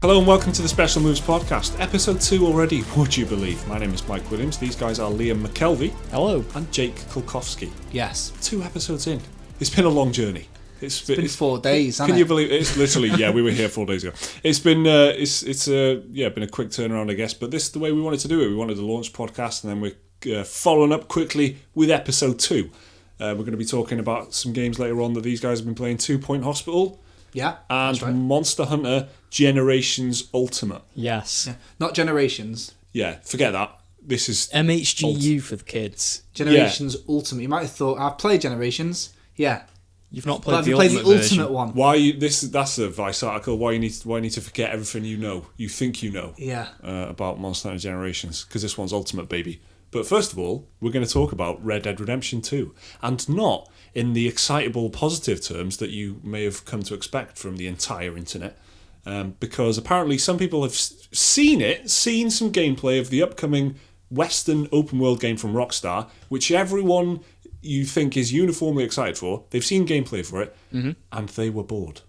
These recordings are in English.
Hello and welcome to the Special Moves Podcast, episode 2 already, would you believe? My name is Mike Williams, these guys are Liam McKelvey. Hello. And Jake Kulkowski. Yes. 2 episodes in. It's been a long journey. It's been 4 days, hasn't it? Can you believe it? It's literally, yeah, we were here 4 days ago. It's been, been a quick turnaround, I guess, but this is the way we wanted to do it. We wanted to launch podcast and then we're following up quickly with episode 2. We're going to be talking about some games later on that these guys have been playing, 2 Point Hospital. Yeah, and right. Monster Hunter Generations Ultimate. Yes. Yeah. Not Generations. Yeah, forget that. This is MHGU for the kids. Generations Ultimate. You might have thought, I've played Generations. Yeah. You've not played the ultimate one. Why you? That's a Vice article. Why you need to forget everything you think you know. Yeah. About Monster Hunter Generations, because this one's Ultimate, baby. But first of all, we're going to talk about Red Dead Redemption 2, and not in the excitable, positive terms that you may have come to expect from the entire internet, because apparently some people have seen some gameplay of the upcoming Western open-world game from Rockstar, which everyone you think is uniformly excited for. They've seen gameplay for it, and they were bored.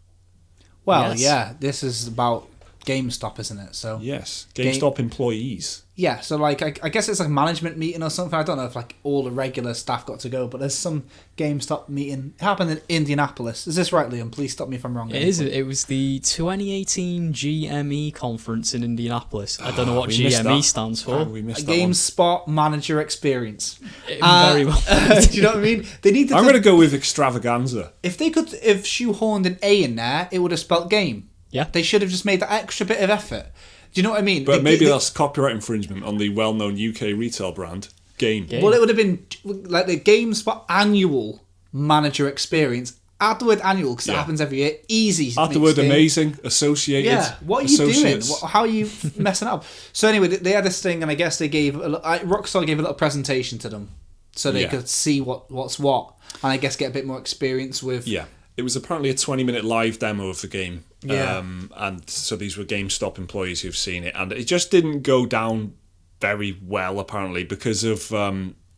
Well, yeah, this is about Gamestop, isn't it? So yes, Gamestop employees. Yeah, so like I guess it's like a management meeting or something. I don't know if like all the regular staff got to go, but there's some GameStop meeting. It happened in Indianapolis. Is this right, Liam? Please stop me if I'm wrong. It is. It was the 2018 GME conference in Indianapolis. I don't know what GME stands for. We missed that GameSpot Manager Experience. Very well. Do you know what I mean? They need to. I'm going to go with extravaganza. If they could, if shoehorned an A in there, it would have spelt game. Yeah. They should have just made that extra bit of effort. Do you know what I mean? But maybe that's copyright infringement on the well-known UK retail brand, Game. Well, it would have been like the GameSpot Annual Manager Experience. Add the word annual because it happens every year. Easy. Add the word amazing, associated. Yeah, what are you doing? How are you messing up? So anyway, they had this thing, and I guess they gave Rockstar gave a little presentation to them so they could see what's what, and I guess get a bit more experience with. Yeah. It was apparently a 20-minute live demo of the game. Yeah. And so these were GameStop employees who've seen it. And it just didn't go down very well, apparently, because of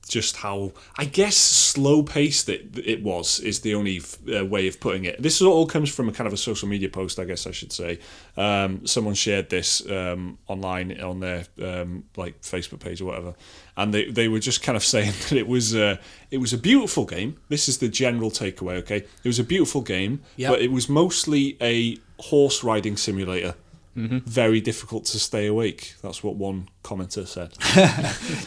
just how, I guess, slow-paced it was, is the only way of putting it. This all comes from a kind of a social media post, I guess I should say. Someone shared this online on their Facebook page or whatever. And they were just kind of saying that it was a beautiful game. This is the general takeaway, okay? It was a beautiful game, but it was mostly a horse riding simulator. Mm-hmm. Very difficult to stay awake. That's what one commenter said.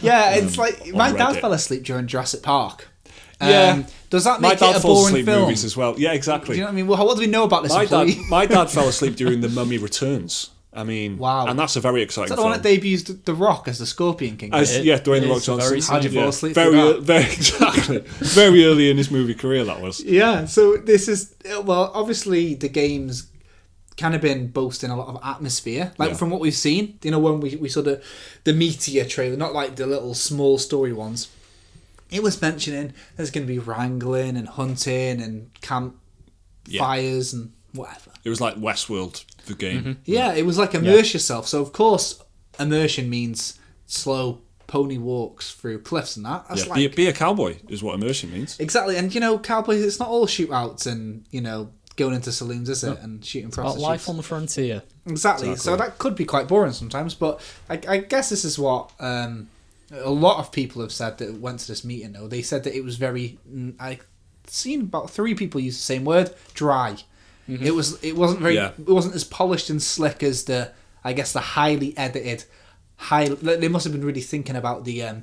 Yeah, it's like my dad fell asleep during Jurassic Park. Does that make it a boring film? My dad falls asleep movies as well. Yeah, exactly. Do you know what I mean? Well, what do we know about this? My dad fell asleep during The Mummy Returns. I mean, wow. And that's a very exciting film. Is that the one that debuts The Rock as the Scorpion King? Dwayne The Rock Johnson. How'd you fall asleep Exactly. Very early in his movie career, that was. Yeah, so this is, well, obviously the game's kind of been boasting a lot of atmosphere. From what we've seen, you know, when we saw the Meteor trailer, not like the little small story ones, it was mentioning there's going to be wrangling and hunting and camp fires and whatever. It was like Westworld, the game. Mm-hmm. Yeah, it was like immerse yourself. So, of course, immersion means slow pony walks through cliffs and that. That's be a cowboy is what immersion means. Exactly. And, you know, cowboys, it's not all shootouts and, you know, going into saloons, is it? And shooting prostitutes. About life on the frontier. Exactly. So that could be quite boring sometimes. But I guess this is what a lot of people have said that went to this meeting, though. They said that it was very... I've seen about 3 people use the same word, dry. Mm-hmm. It wasn't as polished and slick as the highly edited they must have been really thinking about the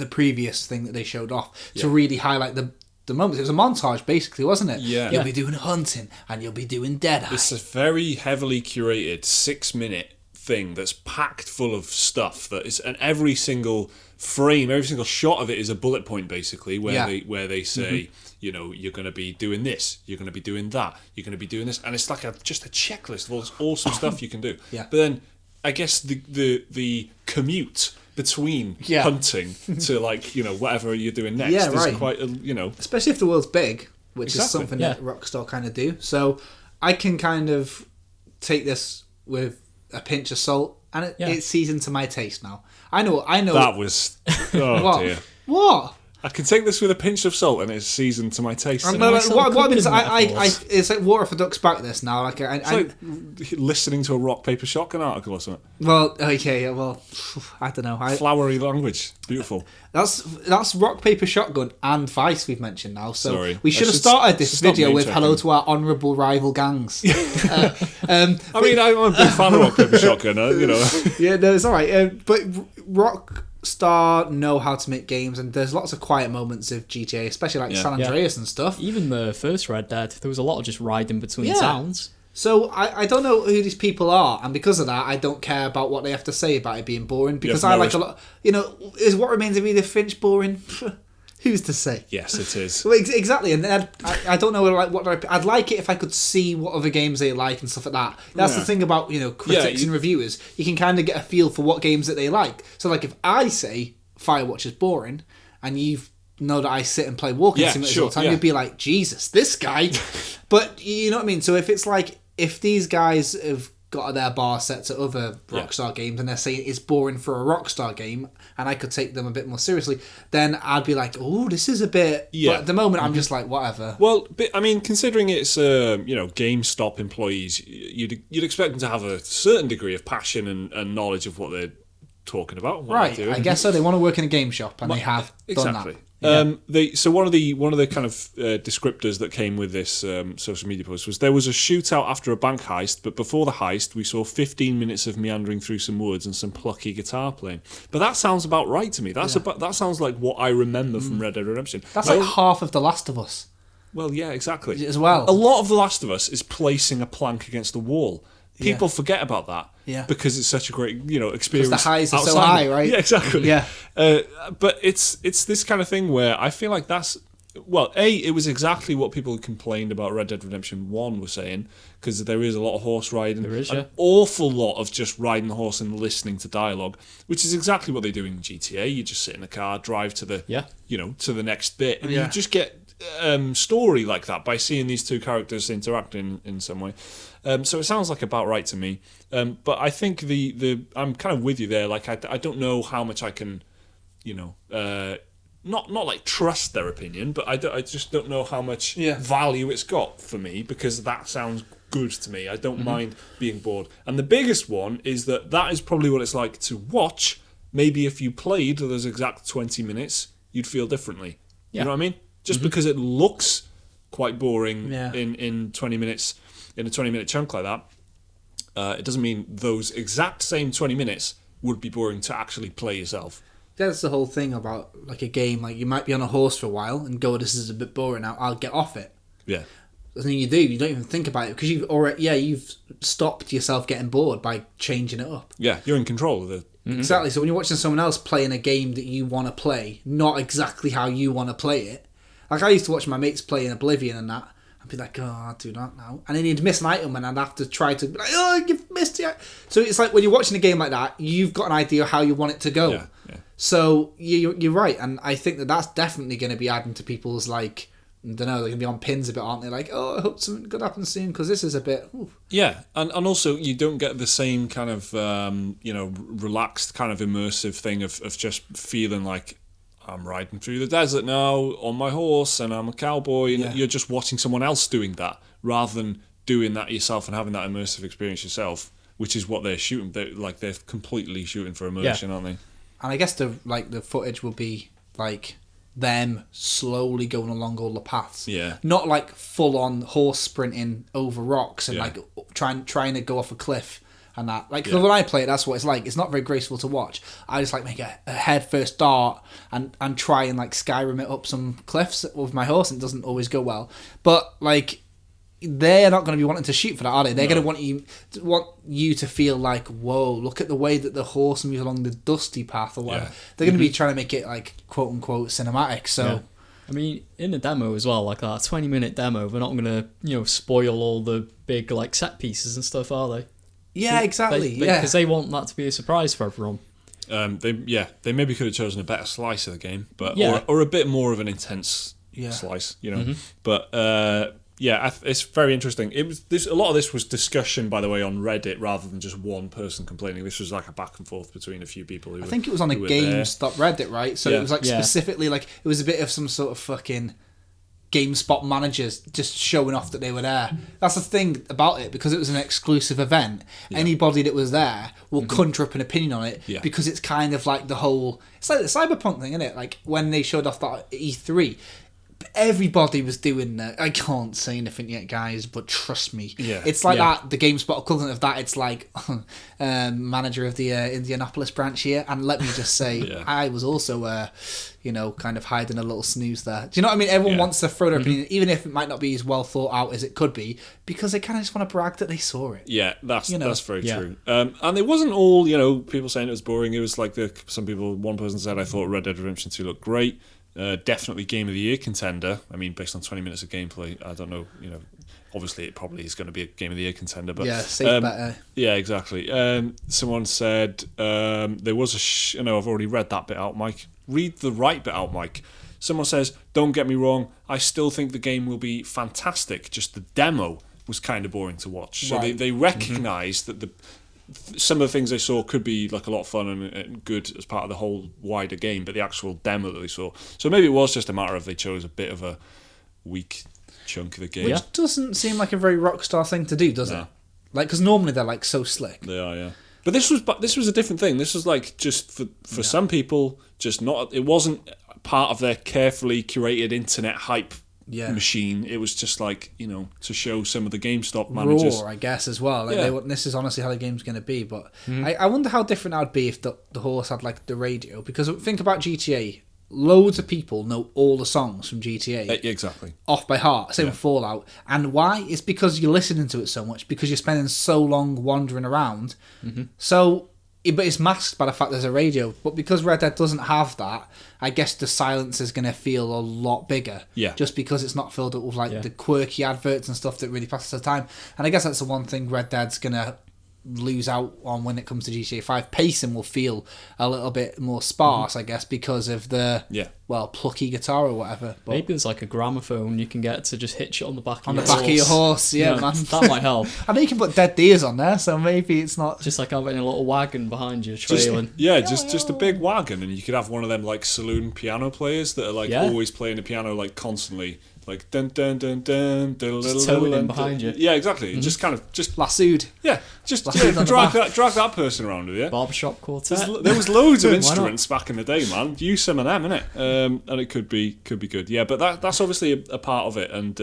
previous thing that they showed off to really highlight the moments. It was a montage basically, wasn't it? Yeah. You'll be doing hunting and you'll be doing Deadeye. It's a very heavily curated 6-minute thing that's packed full of stuff and every single frame, every single shot of it is a bullet point basically where they say, you know, you're going to be doing this, you're going to be doing that, you're going to be doing this, and it's like just a checklist of all this awesome stuff you can do. Yeah. But then I guess the commute between hunting to, like, you know, whatever you're doing next is quite, you know, especially if the world's big, which is something that Rockstar kind of do. So I can kind of take this with a pinch of salt, and it's seasoned to my taste now. I know. That was what? Dear. What? I can take this with a pinch of salt, and it's seasoned to my taste. What I mean is, it's like water for ducks back. This now, like it's like listening to a rock paper shotgun article or something. Well, okay, yeah, well, I don't know. Flowery language, beautiful. That's rock paper shotgun and Vice we've mentioned now. So Sorry. we should have started this video with hello to our honourable rival gangs. I mean, I'm a big fan of rock paper shotgun. You know. Yeah, no, it's all right. But Rockstar know how to make games, and there's lots of quiet moments of GTA, especially like San Andreas and stuff. Even the first Red Dead, there was a lot of just riding between towns. So I don't know who these people are, and because of that, I don't care about what they have to say about it being boring, because I like a lot. You know, is What Remains of Edith Finch boring? Who's to say? Yes, it is. Well, exactly, and I don't know what I'd like it if I could see what other games they like and stuff like that. That's the thing about critics and reviewers. You can kind of get a feel for what games that they like. So like if I say Firewatch is boring, and you know that I sit and play Walking Simulator all the time, you'd be like, Jesus, this guy. But you know what I mean. So if it's like if these guys have got their bar set to other Rockstar games and they're saying it's boring for a Rockstar game, and I could take them a bit more seriously, then I'd be like, oh, this is a bit... Yeah. But at the moment, I'm just like, whatever. Well, I mean, considering it's, GameStop employees, you'd expect them to have a certain degree of passion and knowledge of what they're talking about. Right, I guess so. They want to work in a game shop, and they have done that. So one of the kind of descriptors that came with this social media post was there was a shootout after a bank heist, but before the heist we saw 15 minutes of meandering through some woods and some plucky guitar playing. But that sounds about right to me. That sounds like what I remember from Red Dead Redemption. That's like half of The Last of Us. Well, yeah, exactly. As well, a lot of The Last of Us is placing a plank against the wall. People forget about that because it's such a great, experience. Because the highs are so high, right? Yeah, exactly. Yeah. But it's this kind of thing where I feel like that's... Well, it was exactly what people who complained about Red Dead Redemption 1 were saying, because there is a lot of horse riding. There is, an awful lot of just riding the horse and listening to dialogue, which is exactly what they do in GTA. You just sit in the car, drive to the, to the next bit, and you just get story like that by seeing these two characters interacting in some way. So it sounds like about right to me. But I think I'm kind of with you there. Like I don't know how much I can, not like trust their opinion, but I just don't know how much value it's got for me, because that sounds good to me. I don't mind being bored. And the biggest one is that is probably what it's like to watch. Maybe if you played those exact 20 minutes, you'd feel differently. You know what I mean? Just because it looks quite boring in 20 minutes, in a 20-minute chunk like that, it doesn't mean those exact same 20 minutes would be boring to actually play yourself. That's the whole thing about like a game. Like you might be on a horse for a while and go, "This is a bit boring now. I'll get off it." Yeah. The thing you do, you don't even think about it because you've stopped yourself getting bored by changing it up. Yeah, you're in control of the. Exactly. So when you're watching someone else playing a game that you want to play, not exactly how you want to play it. Like I used to watch my mates play in Oblivion and that. I'd be like, oh, I'll do that now. And then he'd miss an item and I'd have to try to be like, oh, you've missed it. So it's like when you're watching a game like that, you've got an idea how you want it to go. Yeah. So you're right. And I think that's definitely going to be adding to people's, like, I don't know, they're going to be on pins a bit, aren't they? Like, oh, I hope something good happens soon because this is a bit... Ooh. Yeah, and also you don't get the same kind of, relaxed kind of immersive thing of just feeling like, I'm riding through the desert now on my horse and I'm a cowboy, and you're just watching someone else doing that rather than doing that yourself and having that immersive experience yourself, which is what they're shooting. They're completely shooting for immersion, aren't they? And I guess the footage will be like them slowly going along all the paths. Yeah. Not like full on horse sprinting over rocks and like trying to go off a cliff. And that, like, when I play it, that's what it's like. It's not very graceful to watch. I just like make a head first dart and try and like Skyrim it up some cliffs with my horse, and it doesn't always go well. But like, they're not going to be wanting to shoot for that, are they? They're going to want you to feel like, whoa, look at the way that the horse moves along the dusty path or whatever. They're going to be trying to make it like quote unquote cinematic. So. I mean, in the demo as well, like that 20-minute demo, they're not going to spoil all the big like set pieces and stuff, are they? Yeah, exactly. Because they want that to be a surprise for everyone. They maybe could have chosen a better slice of the game, but or a bit more of an intense slice, But Yeah, it's very interesting. It was a lot of this was discussion, by the way, on Reddit rather than just one person complaining. This was like a back and forth between a few people. I think it was on a GameStop Reddit, right? So it was like specifically like it was a bit of some sort of fucking GameSpot managers just showing off that they were there. That's the thing about it, because it was an exclusive event. Anybody that was there will conjure up an opinion on it because it's kind of like the whole. It's like the Cyberpunk thing, isn't it? Like when they showed off that E3. Everybody was doing that. I can't say anything yet, guys, but trust me. It's like that, the GameSpot equivalent of that. It's like manager of the Indianapolis branch here, and let me just say, I was also, kind of hiding a little snooze there. Do you know what I mean? Everyone wants to throw their opinion, even if it might not be as well thought out as it could be, because they kind of just want to brag that they saw it. Yeah, that's very true. And it wasn't all, people saying it was boring. It was like one person said, I thought Red Dead Redemption 2 looked great. Definitely Game of the Year contender. I mean, based on 20 minutes of gameplay, I don't know. Obviously it probably is going to be a Game of the Year contender. But safe better. Yeah, exactly. Someone said there was I've already read that bit out, Mike. Read the right bit out, Mike. Someone says, don't get me wrong, I still think the game will be fantastic. Just the demo was kind of boring to watch. So they recognise that some of the things they saw could be like a lot of fun and good as part of the whole wider game, but the actual demo that they saw. So maybe it was just a matter of they chose a bit of a weak chunk of the game. Which doesn't seem like a very Rockstar thing to do, does it? Like, because normally they're like so slick. They are, yeah. But this was a different thing. This was like just for some people, just not. It wasn't part of their carefully curated internet hype machine. It was just like, to show some of the GameStop managers. Raw, I guess, as well. Like this is honestly how the game's going to be. But I wonder how different that would be if the horse had like the radio. Because think about GTA. Loads of people know all the songs from GTA. Exactly. Off by heart. Same with Fallout. And why? It's because you're listening to it so much. Because you're spending so long wandering around. So... But it's masked by the fact there's a radio. But because Red Dead doesn't have that, I guess the silence is going to feel a lot bigger. Yeah. Just because it's not filled up with like the quirky adverts and stuff that really passes the time. And I guess that's the one thing Red Dead's going to lose out on when it comes to GTA 5. Pacing will feel a little bit more sparse, I guess, because of the plucky guitar or whatever. But maybe there's like a gramophone you can get to just hitch it on the back of of your horse. Yeah, man. That might help. I know you can put Dead Deers on there, so maybe it's not just like having a little wagon behind you trailing. Just a big wagon, and you could have one of them like saloon piano players that are like always playing the piano like constantly. Like dun dun dun dun, just towing behind you. Yeah, exactly. Just kind of lassoed. Yeah, just drag that person around with you. Barbershop quartet. There was loads of instruments back in the day, man. Use some of them, innit? And it could be good. Yeah, but that's obviously a part of it, and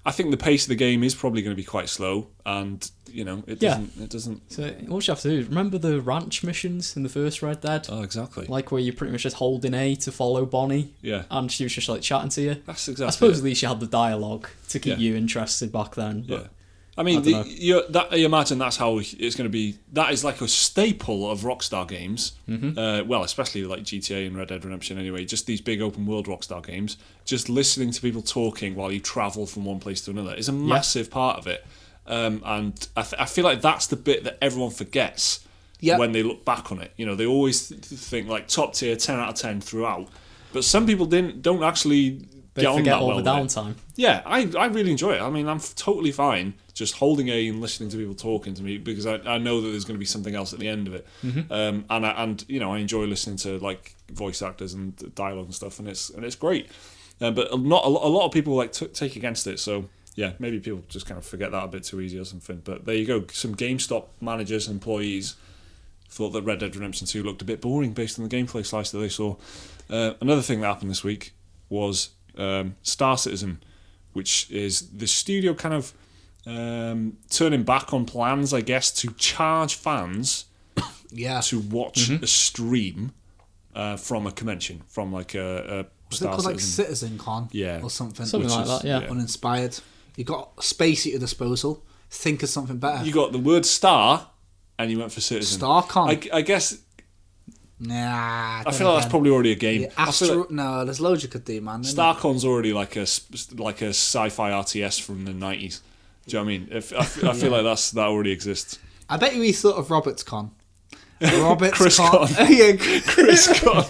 I think the pace of the game is probably going to be quite slow, and it doesn't. So what you have to do is remember the ranch missions in the first Red Dead. Oh, exactly. Like where you pretty much just holding A to follow Bonnie. Yeah. And she was just like chatting to you. That's exactly. I suppose at least you had the dialogue to keep you interested back then. But I mean, you imagine that's how it's going to be. That is like a staple of Rockstar games. Well, especially like GTA and Red Dead Redemption. Anyway, just these big open world Rockstar games. Just listening to people talking while you travel from one place to another is a massive part of it. And I feel like that's the bit that everyone forgets when they look back on it. They always think like top tier, 10 out of 10 throughout. But some people don't actually get on that well. All the downtime. Yeah, I really enjoy it. I mean, I'm totally fine just holding A and listening to people talking to me because I know that there's going to be something else at the end of it. And I enjoy listening to like voice actors and dialogue and stuff, and it's great. But not a lot of people like take against it. So yeah, maybe people just kind of forget that a bit too easy or something. But there you go. Some GameStop managers and employees thought that Red Dead Redemption 2 looked a bit boring based on the gameplay slice that they saw. Another thing that happened this week was Star Citizen, which is the studio kind of turning back on plans, I guess, to charge fans to watch a stream from a convention, from like a Star called Citizen. like Citizen Con or something. Something like that, yeah. Uninspired. You got space at your disposal. Think of something better. You got the word star, and you went for Citizen. StarCon. I guess. Nah. I feel like that's probably already a game. Yeah, no, there's loads you could do, man. StarCon's already like a sci-fi RTS from the 90s. Do you know what I mean? I feel like that already exists. I bet you he thought of Roberts Con. Chris Con. Yeah, Chris Con.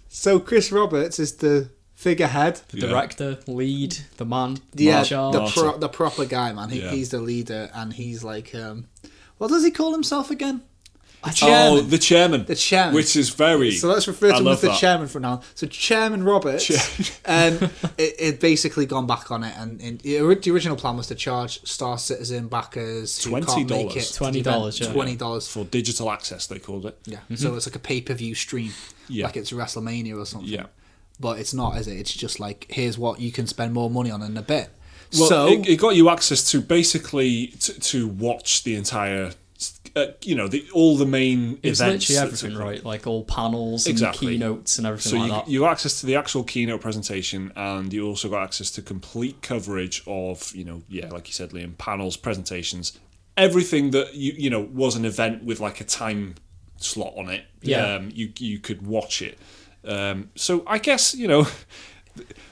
So Chris Roberts is the figurehead. The director, lead, the man, Yeah, Marshall. the proper guy, man. Yeah. He's the leader, and he's like, what does he call himself again? The chairman. The chairman. Which is very... So let's refer to him as the that. chairman from now on. So Chairman Roberts, it basically gone back on it, and the original plan was to charge Star Citizen backers who can't make it $20, yeah. $20 For digital access, they called it. Yeah, so it's like a pay-per-view stream, Yeah. like it's WrestleMania or something. Yeah. But it's not, is it? It's just like, here's what you can spend more money on in a bit. Well, so it got you access to basically to watch the entire... all the main It's events. literally everything, right? Like all panels and Exactly. keynotes and everything So like that. you got access to the actual keynote presentation, and you also got access to complete coverage of, like you said, Liam, panels, presentations, everything that was an event with like a time slot on it. Yeah. You could watch it. So I guess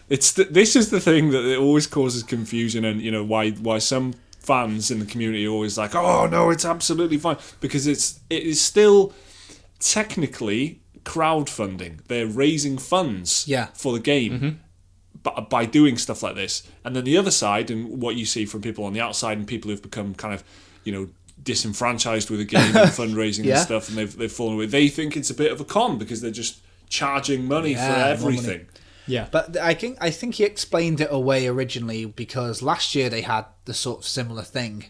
this is the thing that it always causes confusion, and why some fans in the community are always like, oh no, it's absolutely fine, because it is still technically crowdfunding. They're raising funds for the game by doing stuff like this. And then the other side, and what you see from people on the outside and people who've become kind of disenfranchised with the game and fundraising and stuff, and they've fallen away, they think it's a bit of a con because they're just charging money for everything. Yeah, but I think he explained it away originally because last year they had the sort of similar thing,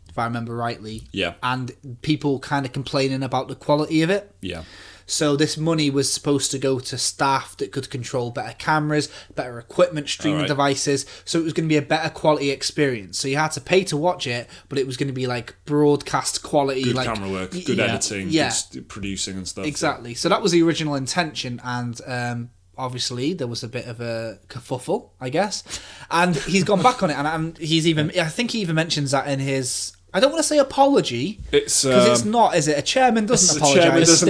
if I remember rightly. Yeah. And people kind of complaining about the quality of it. Yeah. So this money was supposed to go to staff that could control better cameras, better equipment, streaming devices. So it was going to be a better quality experience. So you had to pay to watch it, but it was going to be like broadcast quality, Good like camera work, good editing, good producing and stuff. Exactly. So that was the original intention, and obviously there was a bit of a kerfuffle, I guess, and he's gone back on it, and he's even, I think he even mentions that in his, I don't want to say apology, because it's not, is it? A chairman doesn't apologise.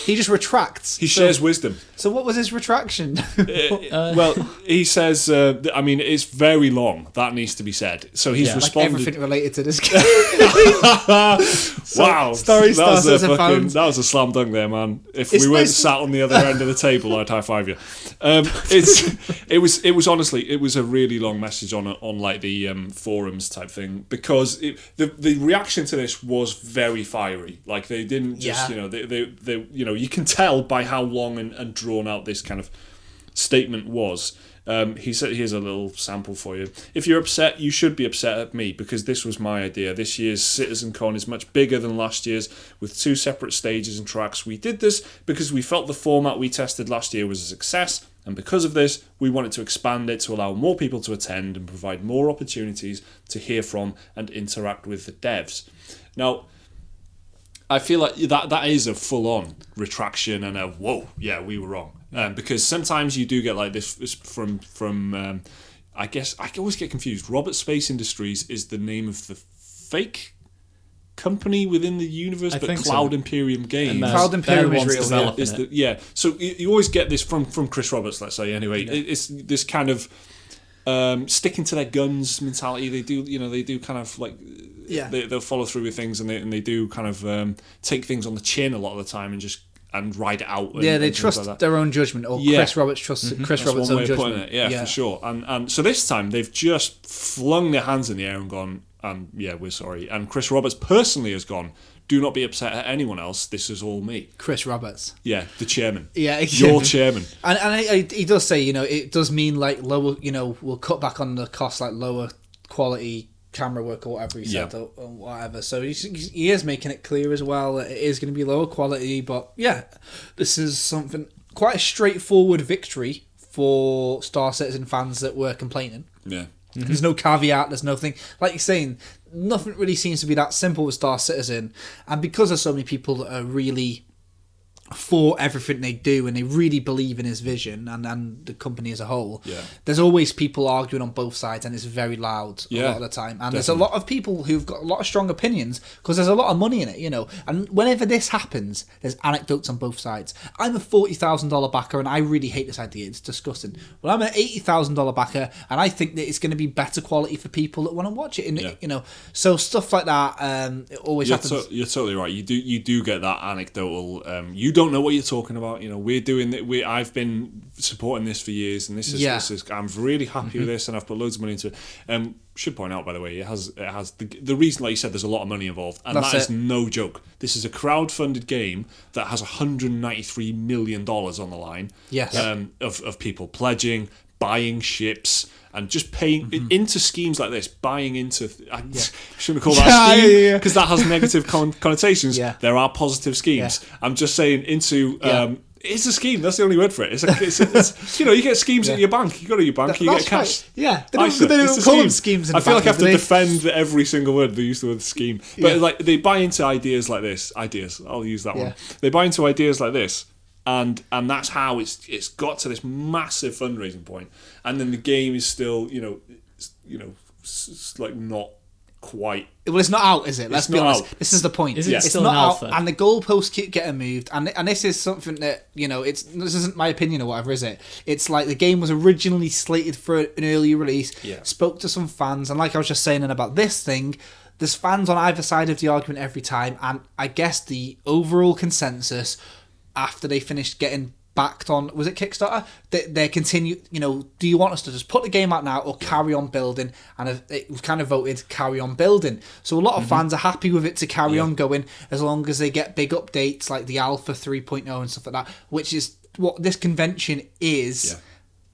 He just retracts. He shares wisdom. So what was his retraction? Well, he says, it's very long. That needs to be said. So he's responded... Like everything related to this game. Wow. Story that starts was a slam dunk there, man. If we weren't sat on the other end of the table, I'd high five you. It was honestly, it was a really long message on like the forums type thing, because the reaction to this was very fiery. Like they didn't just, they you can tell by how long and drawn out this kind of statement was. He said, here's a little sample for you. If you're upset, you should be upset at me, because this was my idea. This year's CitizenCon is much bigger than last year's, with 2 separate stages and tracks. We did this because we felt the format we tested last year was a success, and because of this, we wanted to expand it to allow more people to attend and provide more opportunities to hear from and interact with the devs. Now, I feel like that is a full-on retraction and a whoa, yeah, we were wrong. Because sometimes you do get like this from I guess I always get confused. Robert Space Industries is the name of the fake company within the universe, but Cloud Imperium Games. Cloud Imperium is real. So you always get this from Chris Roberts, let's say. Anyway, it's this kind of sticking to their guns mentality. They do kind of like they'll follow through with things, and they do kind of take things on the chin a lot of the time and ride it out. They trust like their own judgment, or Chris Roberts trusts Chris Roberts' own judgment. For sure. And so this time they've just flung their hands in the air and gone, we're sorry. And Chris Roberts personally has gone, do not be upset at anyone else. This is all me. Chris Roberts. Yeah, the chairman. Yeah, your chairman. And he does say, it does mean like lower, we'll cut back on the cost, like lower quality camera work or whatever he said, or whatever. So he is making it clear as well that it is going to be lower quality, but this is something quite a straightforward victory for Star Citizen fans that were complaining. Yeah. Mm-hmm. There's no caveat, there's nothing, like you're saying, nothing really seems to be that simple with Star Citizen, and because there's so many people that are really for everything they do and they really believe in his vision and the company as a whole, there's always people arguing on both sides, and it's very loud a lot of the time, and there's a lot of people who've got a lot of strong opinions because there's a lot of money in it, and whenever this happens there's anecdotes on both sides. I'm a $40,000 backer and I really hate this idea, it's disgusting. Well, I'm an $80,000 backer and I think that it's going to be better quality for people that want to watch it, so stuff like that, it always happens. You're totally right. You do get that anecdotal, you don't know what you're talking about. We're doing it. I've been supporting this for years, and this is I'm really happy with this, and I've put loads of money into it. Should point out, by the way, it has the reason, like you said, there's a lot of money involved, and that is no joke. This is a crowd-funded game that has $193 million on the line. Yes. Of people pledging, buying ships, and just paying into schemes like this, buying into... I shouldn't call that a scheme, because that has negative connotations. Yeah. There are positive schemes. Yeah. I'm just saying into... it's a scheme. That's the only word for it. It's you get schemes at your bank. You go to your bank, you get cash. Right. Yeah, they don't call them schemes. I feel like I have to defend every single word they use the word scheme. But like they buy into ideas like this. Ideas. I'll use that one. They buy into ideas like this. And that's how it's got to this massive fundraising point, and then the game is still like not quite. Well, it's not out, is it? Let's be honest. Out. This is the point. It's still not alpha. out, and the goalposts keep getting moved. And this is something that this isn't my opinion or whatever, is it? It's like the game was originally slated for an early release. Yeah. Spoke to some fans, and like I was just saying about this thing. There's fans on either side of the argument every time, and I guess the overall consensus after they finished getting backed on, was it Kickstarter? They continue, do you want us to just put the game out now or carry on building? And we've kind of voted carry on building. So a lot of fans are happy with it to carry on going as long as they get big updates like the Alpha 3.0 and stuff like that, which is what this convention is. Yeah.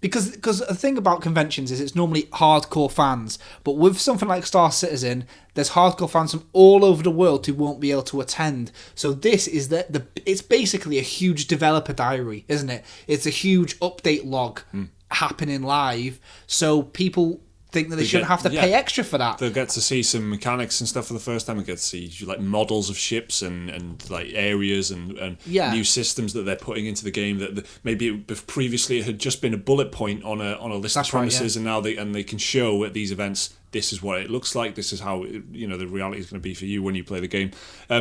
Because the thing about conventions is it's normally hardcore fans, but with something like Star Citizen, there's hardcore fans from all over the world who won't be able to attend. So this is it's basically a huge developer diary, isn't it? It's a huge update log happening live, so people think that they shouldn't have to pay extra for that. They'll get to see some mechanics and stuff for the first time. They get to see like models of ships and like areas and new systems that they're putting into the game that maybe previously it had just been a bullet point on a list of promises, and now they can show at these events this is what it looks like, this is how the reality is going to be for you when you play the game.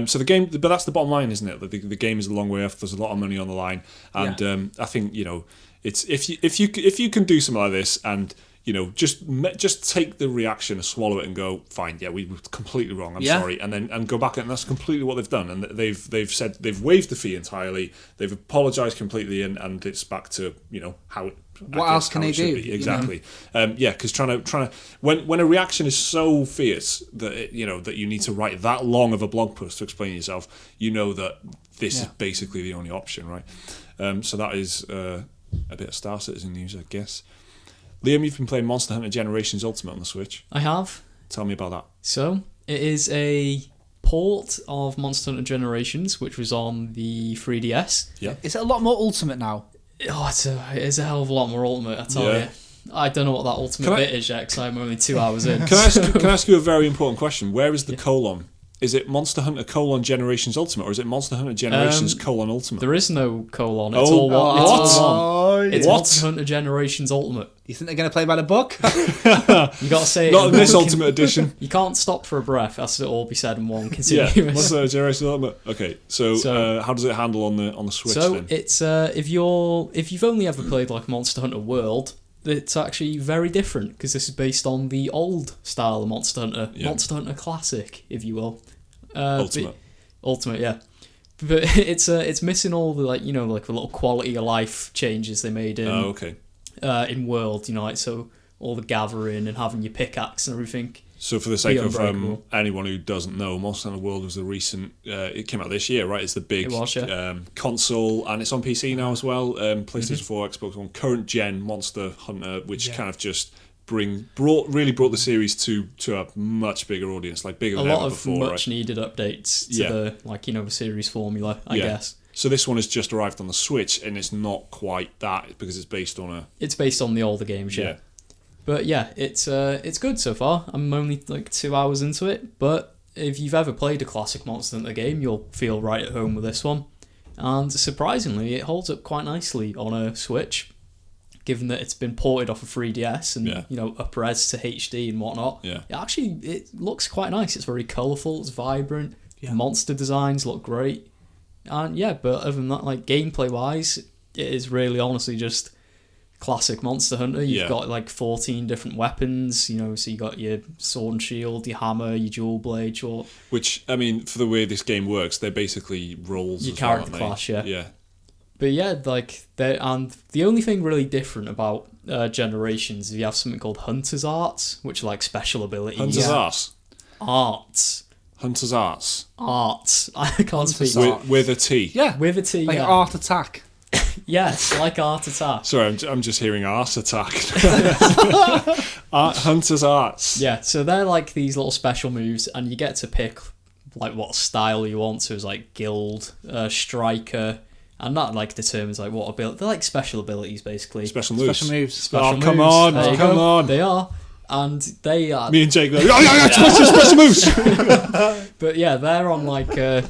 So the game, but that's the bottom line, isn't it? The game is a long way off. There's a lot of money on the line, and I think it's if you can do something like this and just take the reaction, swallow it, and go, fine, we were completely wrong. I'm sorry, and go back, and that's completely what they've done. And they've said they've waived the fee entirely. They've apologised completely, and it's back to how. What else can they do? Exactly. Because trying to when a reaction is so fierce that that you need to write that long of a blog post to explain yourself, that this is basically the only option, right? So that is a bit of Star Citizen news, I guess. Liam, you've been playing Monster Hunter Generations Ultimate on the Switch. I have. Tell me about that. So, it is a port of Monster Hunter Generations, which was on the 3DS. Yeah. Is it a lot more Ultimate now? Oh, it's a hell of a lot more Ultimate, I tell you. I don't know what that Ultimate bit is yet, because I'm only 2 hours in. Can I ask you a very important question? Where is the colon? Is it Monster Hunter Generations Ultimate, or is it Monster Hunter Generations Ultimate? There is no colon. It's all one. It's all one. It's Monster Hunter Generations Ultimate. You think they're going to play by the book? You got to say it. Not in this Ultimate Edition. You can't stop for a breath. That's to all be said in one continuous. Monster Hunter Generations Ultimate. Okay, so how does it handle on the Switch? So then? It's if you've only ever played like Monster Hunter World, it's actually very different because this is based on the old style of Monster Hunter, Monster Hunter Classic, if you will. Ultimate, yeah. But it's missing all the like the little quality of life changes they made in in World, like so all the gathering and having your pickaxe and everything. So for the sake of anyone who doesn't know, Monster Hunter World was the recent. It came out this year, right? It's the big console, and it's on PC now as well. PlayStation 4, Xbox One, current gen Monster Hunter, which kind of just brought the series to a much bigger audience, like bigger than ever before. A lot of much needed updates to the series formula, I guess. So this one has just arrived on the Switch, and it's not quite that because it's based on It's based on the older games, yeah. But yeah, it's good so far. I'm only like 2 hours into it, but if you've ever played a classic Monster Hunter game, you'll feel right at home with this one. And surprisingly, it holds up quite nicely on a Switch, given that it's been ported off of 3DS and up-res to HD and whatnot. Yeah. It looks quite nice. It's very colourful, it's vibrant. Yeah. Monster designs look great. And but other than that, like gameplay-wise, it is really honestly just classic Monster Hunter. You've Yeah. got like 14 different weapons, you know, so you got your sword and shield, your hammer, your dual blade, your Which, I mean, for the way this game works, they're basically roles. Your as well, character aren't they? class, yeah. Yeah. But yeah, like and the only thing really different about Generations is you have something called Hunter's Arts, which are like special abilities. Hunter's Arts. Arts. Hunter's Arts. Arts. I can't speak. Arts. With a T. Yeah. With a T, Like yeah. Art Attack. Yes, like Art Attack. Sorry, I'm just hearing arse attack. Hunter's Arts. Yeah, so they're like these little special moves, and you get to pick like what style you want. So it's like guild, striker, and that like determines like what ability. They're like special abilities basically. Special moves. Special moves. Special Oh, come moves. on, There you come go. on. They are, and they are. Me and Jake go, yeah, special moves. But yeah, they're on like a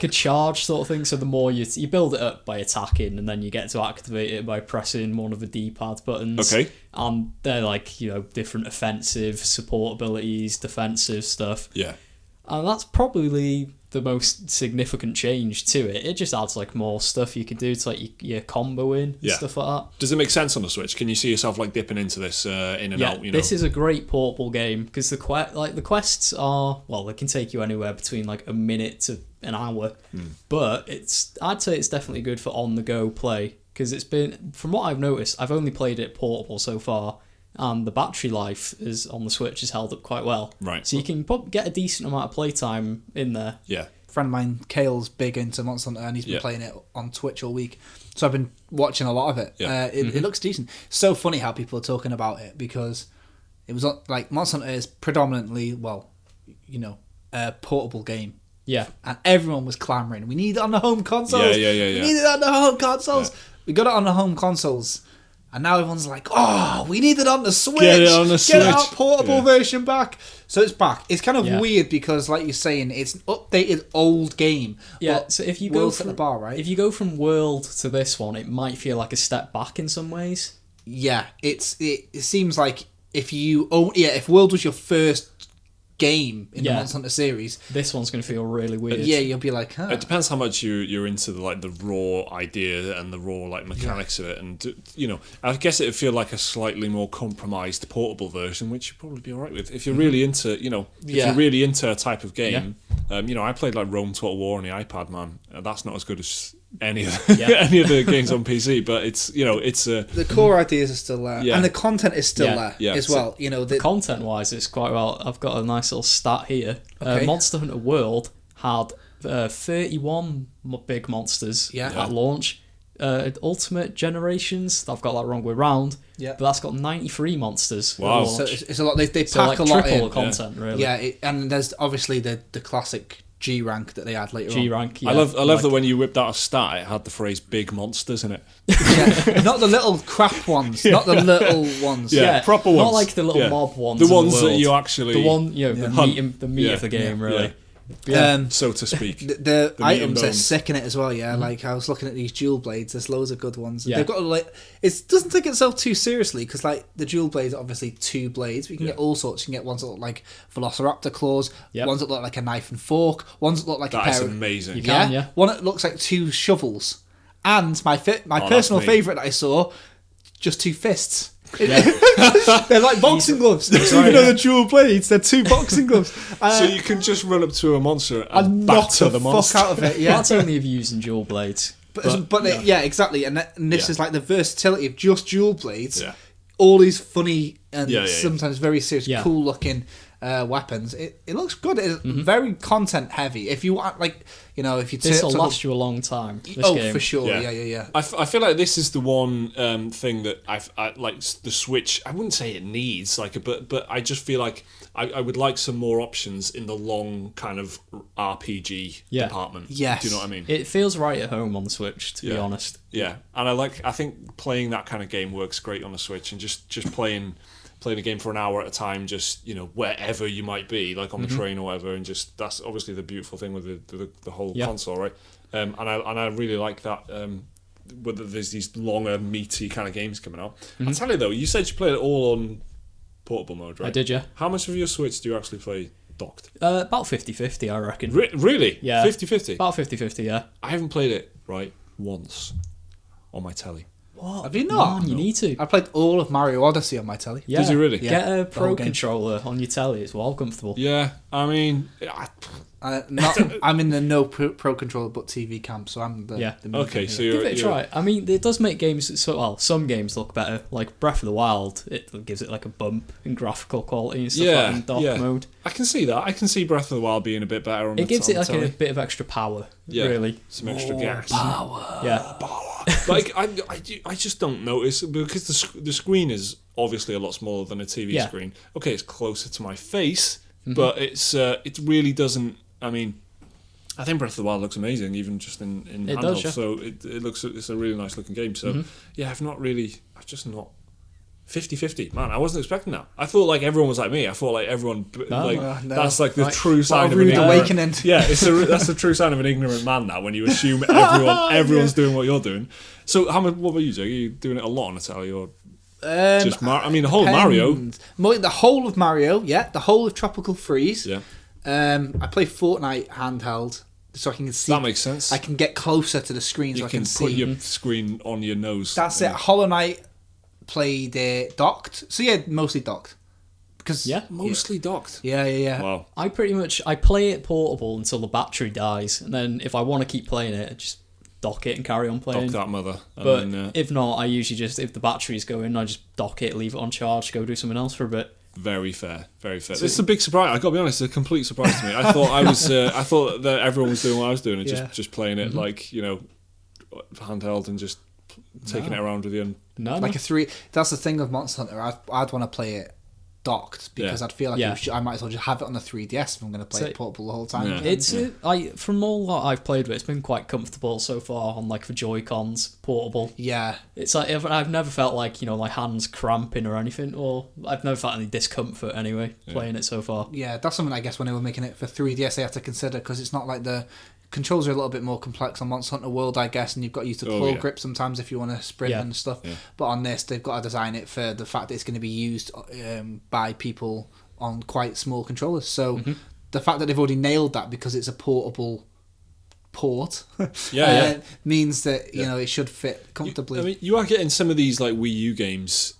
charge sort of thing. So the more you build it up by attacking, and then you get to activate it by pressing one of the D-pad buttons. Okay. And they're like, you know, different offensive support abilities, defensive stuff. Yeah. And that's probably the most significant change to it. It just adds like more stuff you can do to like your combo in and Yeah. stuff like that. Does it make sense on the Switch? Can you see yourself like dipping into this in and Yeah, out? You know. this is a great portable game because the quests are, well, they can take you anywhere between like a minute to an hour, but I'd say it's definitely good for on the go play because it's been, from what I've noticed, I've only played it portable so far, and the battery life is on the Switch is held up quite well. Right. So you can get a decent amount of playtime in there. Yeah. A friend of mine, Kale's big into Monster Hunter, and he's been Yeah. playing it on Twitch all week. So I've been watching a lot of it. Yeah. It looks decent. So funny how people are talking about it because it was like Monster Hunter is predominantly, well, you know, a portable game. Yeah. And everyone was clamoring, we need it on the home consoles. Yeah. We need it on the home consoles. Yeah. We got it on the home consoles. And now everyone's like, oh, we need it on the Switch. Get it on the Get our Switch. portable Yeah. version back. So it's back. It's kind of Yeah. weird because, like you're saying, it's an updated old game. Yeah, but so if you go World's from at the bar, right? if you go from World to this one, it might feel like a step back in some ways. Yeah, it seems like if World was your first game in the Yeah. Monster Hunter series, This one's going to feel really weird. yeah, you'll be like, huh. It depends how much you're into the raw idea and the raw like mechanics of it, and you know, I guess it would feel like a slightly more compromised portable version, which you'd probably be alright with if you're really into, you know, if Yeah. you're really into a type of game. You know, I played like Rome Total War on the iPad, man. That's not as good as any of the, Yeah. any of the games on PC, but it's, you know, it's a The core ideas are still there, Yeah. and the content is still Yeah. there Yeah. as well. You know, Content wise, it's quite well. I've got a nice little stat here. Okay. Monster Hunter World had 31 big monsters Yeah. at launch. Ultimate Generations, I've got that wrong way round. Yeah. But that's got 93 monsters. Wow. At so launch. it's a lot. They pack So like a lot triple in. the content, really. Yeah, and there's obviously the classic G rank that they had later G on. rank. Yeah, I love like- that when you whipped out a stat, it had the phrase "big monsters" in it. Yeah, not the little crap ones, not the little ones. Yeah. proper ones. Not like the little Yeah. mob ones. The in ones that world. you actually The one, you know, Yeah. the meat Yeah. of the game, Yeah. really. Yeah. Yeah. So to speak. The meat and items are bones. sick in it as well, yeah. Like I was looking at these dual blades. There's loads of good ones. Yeah. They've got like it doesn't take itself too seriously because like the dual blades are obviously two blades. But you can get all sorts. You can get ones that look like Velociraptor claws, Yep. ones that look like a knife and fork, ones that look like That a is pair. amazing. You can. Yeah, yeah. one that looks like two shovels, and my that's personal me. favorite that I saw, just two fists. Yeah. They're like boxing gloves. right, Even though yeah. they're dual blades, they're two boxing gloves. So you can just run up to a monster and and knock batter the the monster. fuck out of it. Yeah, That's only if you're using dual blades. but yeah, exactly. And this Yeah. is like the versatility of just dual blades. Yeah. All these funny and Yeah, yeah, yeah. sometimes very serious, Yeah. cool looking weapons. It looks good. It's very content heavy. If you want, like, you know, if you This will sort of- last you a long time. This oh, game. for sure. Yeah. Yeah. I feel like this is the one thing that I like the Switch. I wouldn't say it needs but I just feel like I would like some more options in the long kind of RPG Yeah. department. Yes. Do you know what I mean? It feels right at home on the Switch, to be Yeah. honest. Yeah, and I think playing that kind of game works great on the Switch, and just playing a game for an hour at a time, just, you know, wherever you might be, like on the train or whatever, and just that's obviously the beautiful thing with the whole Yeah. console, right? And I really like that. Whether there's these longer, meaty kind of games coming out. I tell you though, you said you played it all on portable mode, right? I did, yeah. How much of your Switch do you actually play docked? About 50-50, I reckon. Really? Yeah. 50-50? About 50-50, yeah. I haven't played it, right, once on my telly. What? Have you not? Man, you need to. I played all of Mario Odyssey on my telly. Yeah. Did you really? Get a the Pro whole game. controller on your telly. It's well comfortable. Yeah, I mean, I'm in the no pro controller but TV camp, so I'm the Yeah. the meme Okay, camp so here. you're- Give it a try. I mean, it does make games some games look better. Like Breath of the Wild, it gives it like a bump in graphical quality and stuff like in dock mode. I can see that. I can see Breath of the Wild being a bit better on It gives it like telly. a bit of extra power, really. Some extra gas. Yeah. Like I just don't notice because the screen is obviously a lot smaller than a TV Yeah. screen. Okay, it's closer to my face, but it really doesn't. I mean, I think Breath of the Wild looks amazing, even just in It handheld. does, yeah. So it's a really nice looking game. So yeah, I've just not 50-50. Man, I wasn't expecting that. I thought like everyone was like me. I thought like everyone No. that's like the Right. true sign of an rude ignorant. awakening. Yeah, that's the true sign of an ignorant man. That when you assume everyone's doing what you're doing. So what about you, Jake? Are you doing it a lot on a telly or just I mean the whole Mario? The whole of Mario, yeah. The whole of Tropical Freeze. Yeah, I play Fortnite handheld, so I can see. that makes sense. I can get closer to the screen, so You I can can put see. your screen on your nose. That's it. Hollow Knight played docked. So yeah, mostly docked. Because Mostly docked. Yeah. Wow. I play it portable until the battery dies, and then if I want to keep playing it, I just dock it and carry on playing. Dock that mother. And But then, if not, I usually just, if the battery's going, I just dock it, leave it on charge, go do something else for a bit. very fair, very fair. It's a big surprise. I got to be honest, it's a complete surprise to me. I thought I thought that everyone was doing what I was doing and just playing it like handheld and just taking it around with you. And No, like a 3. That's the thing with Monster Hunter. I'd want to play it docked because I'd feel like I might as well just have it on the 3DS if I'm going to play it portable the whole time. Yeah. It's from all that I've played with, it's been quite comfortable so far on like the Joy-Cons portable. Yeah. It's like I've never felt like my hands cramping or anything, or I've never felt any discomfort anyway playing it so far. Yeah, that's something I guess when they were making it for 3DS they had to consider because it's not like the controls are a little bit more complex on Monster Hunter World, I guess, and you've got to use the pull grip sometimes if you want to sprint and stuff. Yeah. But on this, they've got to design it for the fact that it's going to be used by people on quite small controllers. So the fact that they've already nailed that because it's a portable port means that it should fit comfortably. I mean, you are getting some of these like Wii U games.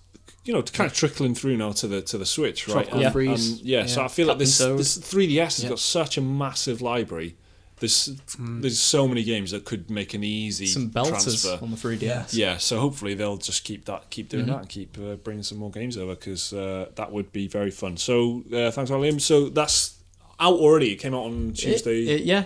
Kind of trickling through now to the Switch, right? Freeze. So I feel like this 3DS has got such a massive library. There's so many games that could make an easy some belters transfer on the 3DS. Yeah, so hopefully they'll just keep doing that and keep bringing some more games over because that would be very fun. So thanks, Liam. So that's out already. It came out on Tuesday.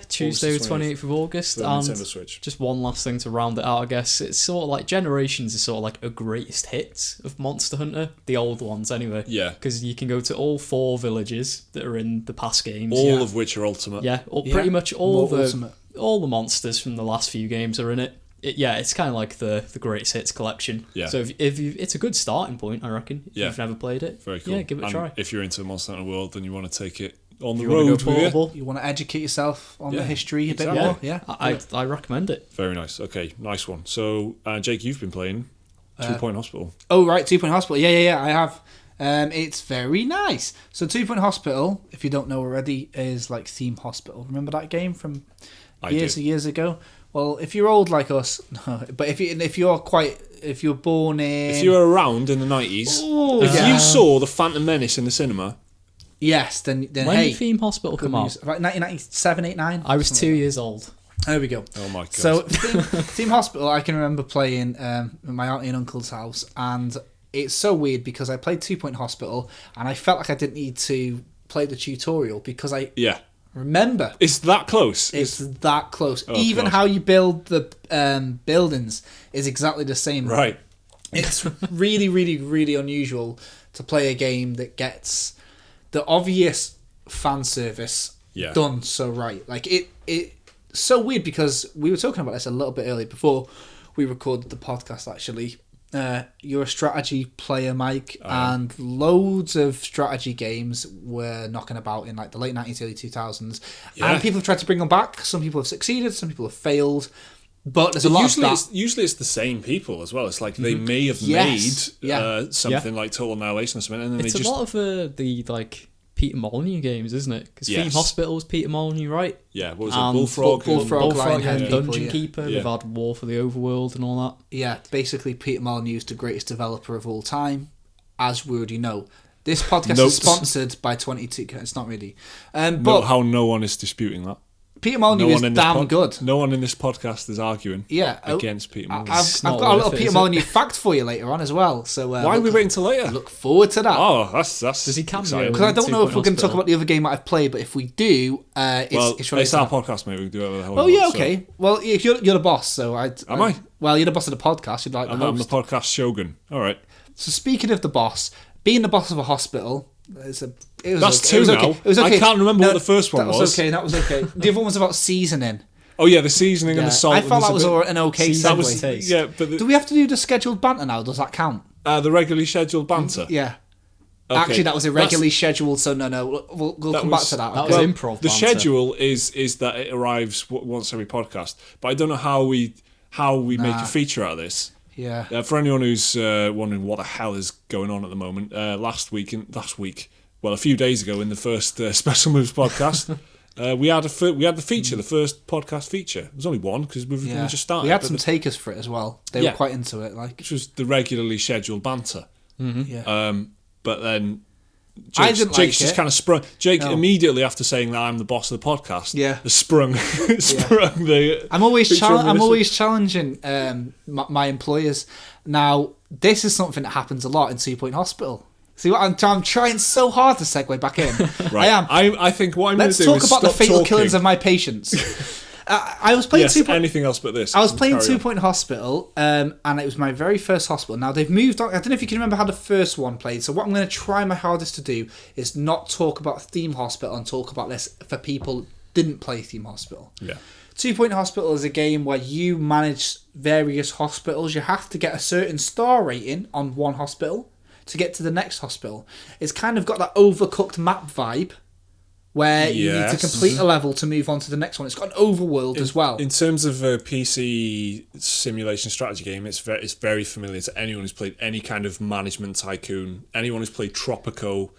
Tuesday, the 28th of August. And Nintendo Switch. Just one last thing to round it out, I guess. It's sort of like Generations is sort of like a greatest hits of Monster Hunter, the old ones anyway. Yeah. Because you can go to all 4 villages that are in the past games. All of which are Ultimate. Yeah, pretty much all the monsters from the last few games are in it. It's kind of like the greatest hits collection. Yeah. So if you, it's a good starting point, I reckon. If you've never played it. Very cool. Yeah, give it a try. If you're into Monster Hunter World and you want to take it on the you road portable, you want to educate yourself on the history a bit more. Yeah, I recommend it. Very nice. Okay, nice one. So, Jake, you've been playing 2 Point Hospital. Oh, right, 2 Point Hospital. Yeah, I have. It's very nice. So 2 Point Hospital, if you don't know already, is like Theme Hospital. Remember that game from years ago? Well, if you're old like us, no. But if you're born in, if you were around in the 90s, you saw the Phantom Menace in the cinema. Yes, then when did Theme Hospital come out? Right, 1997, 89. I was 2 years old. There we go. Oh my god! So Theme Hospital, I can remember playing at my auntie and uncle's house, and it's so weird because I played 2 Point Hospital, and I felt like I didn't need to play the tutorial because I remember it's that close. It's that close. Oh, even God. how you build the buildings is exactly the same. Right. It's really, really, really unusual to play a game that gets the obvious fan service done so right. Like it's so weird because we were talking about this a little bit earlier before we recorded the podcast actually. You're a strategy player, Mike, and loads of strategy games were knocking about in like the late 90s, early 2000s. And people have tried to bring them back. Some people have succeeded, some people have failed. But there's a lot of that. Usually it's the same people as well. It's like they may have made something like Total Annihilation or something, and then it's they just a lot of the like Peter Molyneux games, isn't it? Because Yes. Theme Hospital was Peter Molyneux, right? Yeah, what was it? And Bullfrog? Bullfrog, Bullfrog Lionhead and people, Dungeon yeah. Keeper. Yeah. We've had War for the Overworld and all that. Yeah, basically Peter Molyneux is the greatest developer of all time, as we already know. This podcast Notes. is sponsored by 22. It's not really. Note But how no one is disputing that. Peter Molyneux is damn good. No one in this podcast is arguing Yeah, against Peter Molyneux. I've not got a little worth it, Peter is it? Molyneux fact for you later on as well. So Why are we waiting till later? Look forward to that. Oh, that's Does he cameo? exciting. Because I don't know if 2 we're going to talk Hospital. about the other game that I've played, but if we do, it's Well, related it's to our that. podcast, mate. We can do whatever the hell. Oh we yeah, want, so- okay. Well, if you're the boss, so Am I? Well, you're the boss of the podcast. You're like the I'm the host. podcast shogun. All right. So speaking of the boss, being the boss of a hospital, it was That's okay. two It was now. okay. It was okay. I can't remember what the first one that was. was. Okay, that was okay. The other one was about seasoning. Oh yeah, the seasoning and the salt. I felt that and was there's a bit- an okay Season segue. was taste. Yeah, but Do we have to do the scheduled banter now? Does that count? the regularly scheduled banter. Yeah. Okay. Actually, that was irregularly scheduled, so no. We'll That come back was- to that. That okay? was improv. The banter. schedule is that it arrives once every podcast, but I don't know how we make a feature out of this. Yeah. For anyone who's wondering what the hell is going on at the moment, well, a few days ago in the first Special Moves podcast, we had the feature, the first podcast feature. There was only one because we've only just started. We had but some takers for it as well. They Yeah. were quite into it. Like, which was the regularly scheduled banter. yeah. But then I Jake's didn't like just it. kind of sprung. Jake No. immediately after saying that I'm the boss of the podcast, Yeah. has sprung the. I'm always feature of the listen. challenging my employers. Now, this is something that happens a lot in 2 Point Hospital. See what I'm trying so hard to segue back in. Right. I am. I think what I'm going Let's to do talk is about the stop fatal talking. killings of my patients. I was playing Yes, 2 Point. anything else but this. I was playing Carry 2 on. Point Hospital, and it was my very first hospital. Now they've moved on. I don't know if you can remember how the first one played. So what I'm going to try my hardest to do is not talk about Theme Hospital and talk about this for people who didn't play Theme Hospital. Yeah. 2 Point Hospital is a game where you manage various hospitals. You have to get a certain star rating on one hospital to get to the next hospital. It's kind of got that overcooked map vibe where you need to Yes. complete a level to move on to the next one. It's got an overworld as well. In terms of a PC simulation strategy game, it's very familiar to anyone who's played any kind of management tycoon, anyone who's played Tropico,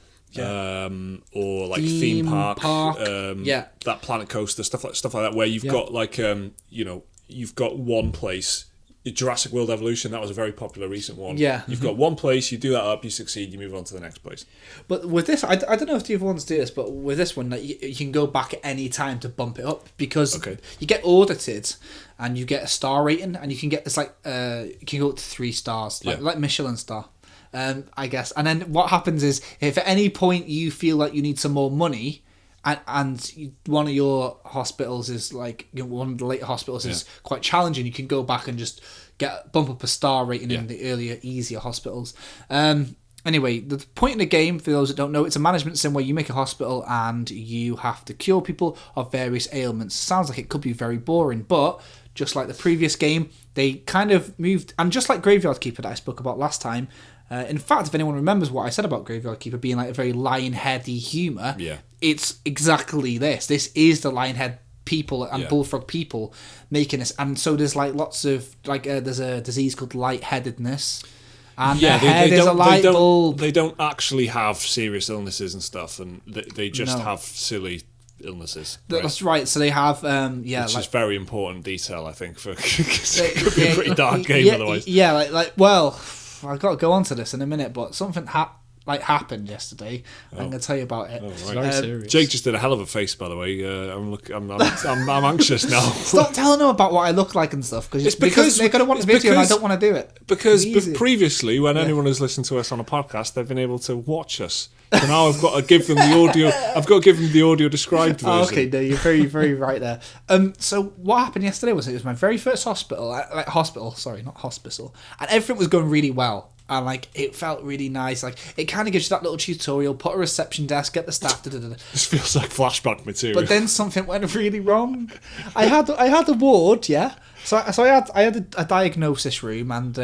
or like Theme Park, that Planet Coaster, stuff like that, where you've got like you've got one place. Jurassic World Evolution, that was a very popular recent one. Yeah. You've got one place, you do that up, you succeed, you move on to the next place. But with this, I don't know if the other ones do this, but with this one, like, you can go back at any time to bump it up because you get audited and you get a star rating, and you can get this you can go up to 3 stars, like Michelin star, I guess. And then what happens is if at any point you feel like you need some more money, and one of your hospitals is like one of the later hospitals is quite challenging, you can go back and just bump up a star rating in the earlier, easier hospitals. Anyway, the point in the game, for those that don't know, it's a management sim where you make a hospital and you have to cure people of various ailments. Sounds like it could be very boring, but just like the previous game, they kind of moved, and just like Graveyard Keeper that I spoke about last time. In fact, if anyone remembers what I said about Graveyard Keeper being like a very Lionheady humour, it's exactly this. This is the Lionhead people and Bullfrog people making this. And so there's like lots of, like there's a disease called lightheadedness. And their head is a light bulb. They don't actually have serious illnesses and stuff, and they just have silly illnesses. That's right. So they have, which is very important detail, I think, for because it could be a pretty dark game otherwise. Yeah, well, I've got to go on to this in a minute, but something happened yesterday. I'm going to tell you about it. Oh, It's right. very serious. Jake just did a hell of a face, by the way. I'm anxious now. Stop telling them about what I look like and stuff, because they're going to want the video and I don't want to do it. Because previously, when anyone has listened to us on a podcast, they've been able to watch us. So now I've got to give them the audio. I've got to give them the audio described version. Oh, okay, no, you're very, very right there. So what happened yesterday was it was my very first hospital, not hospital, and everything was going really well. And like it felt really nice. Like it kind of gives you that little tutorial: put a reception desk, get the staff. This feels like flashback material. But then something went really wrong. I had a ward, yeah. So I had a diagnosis room, and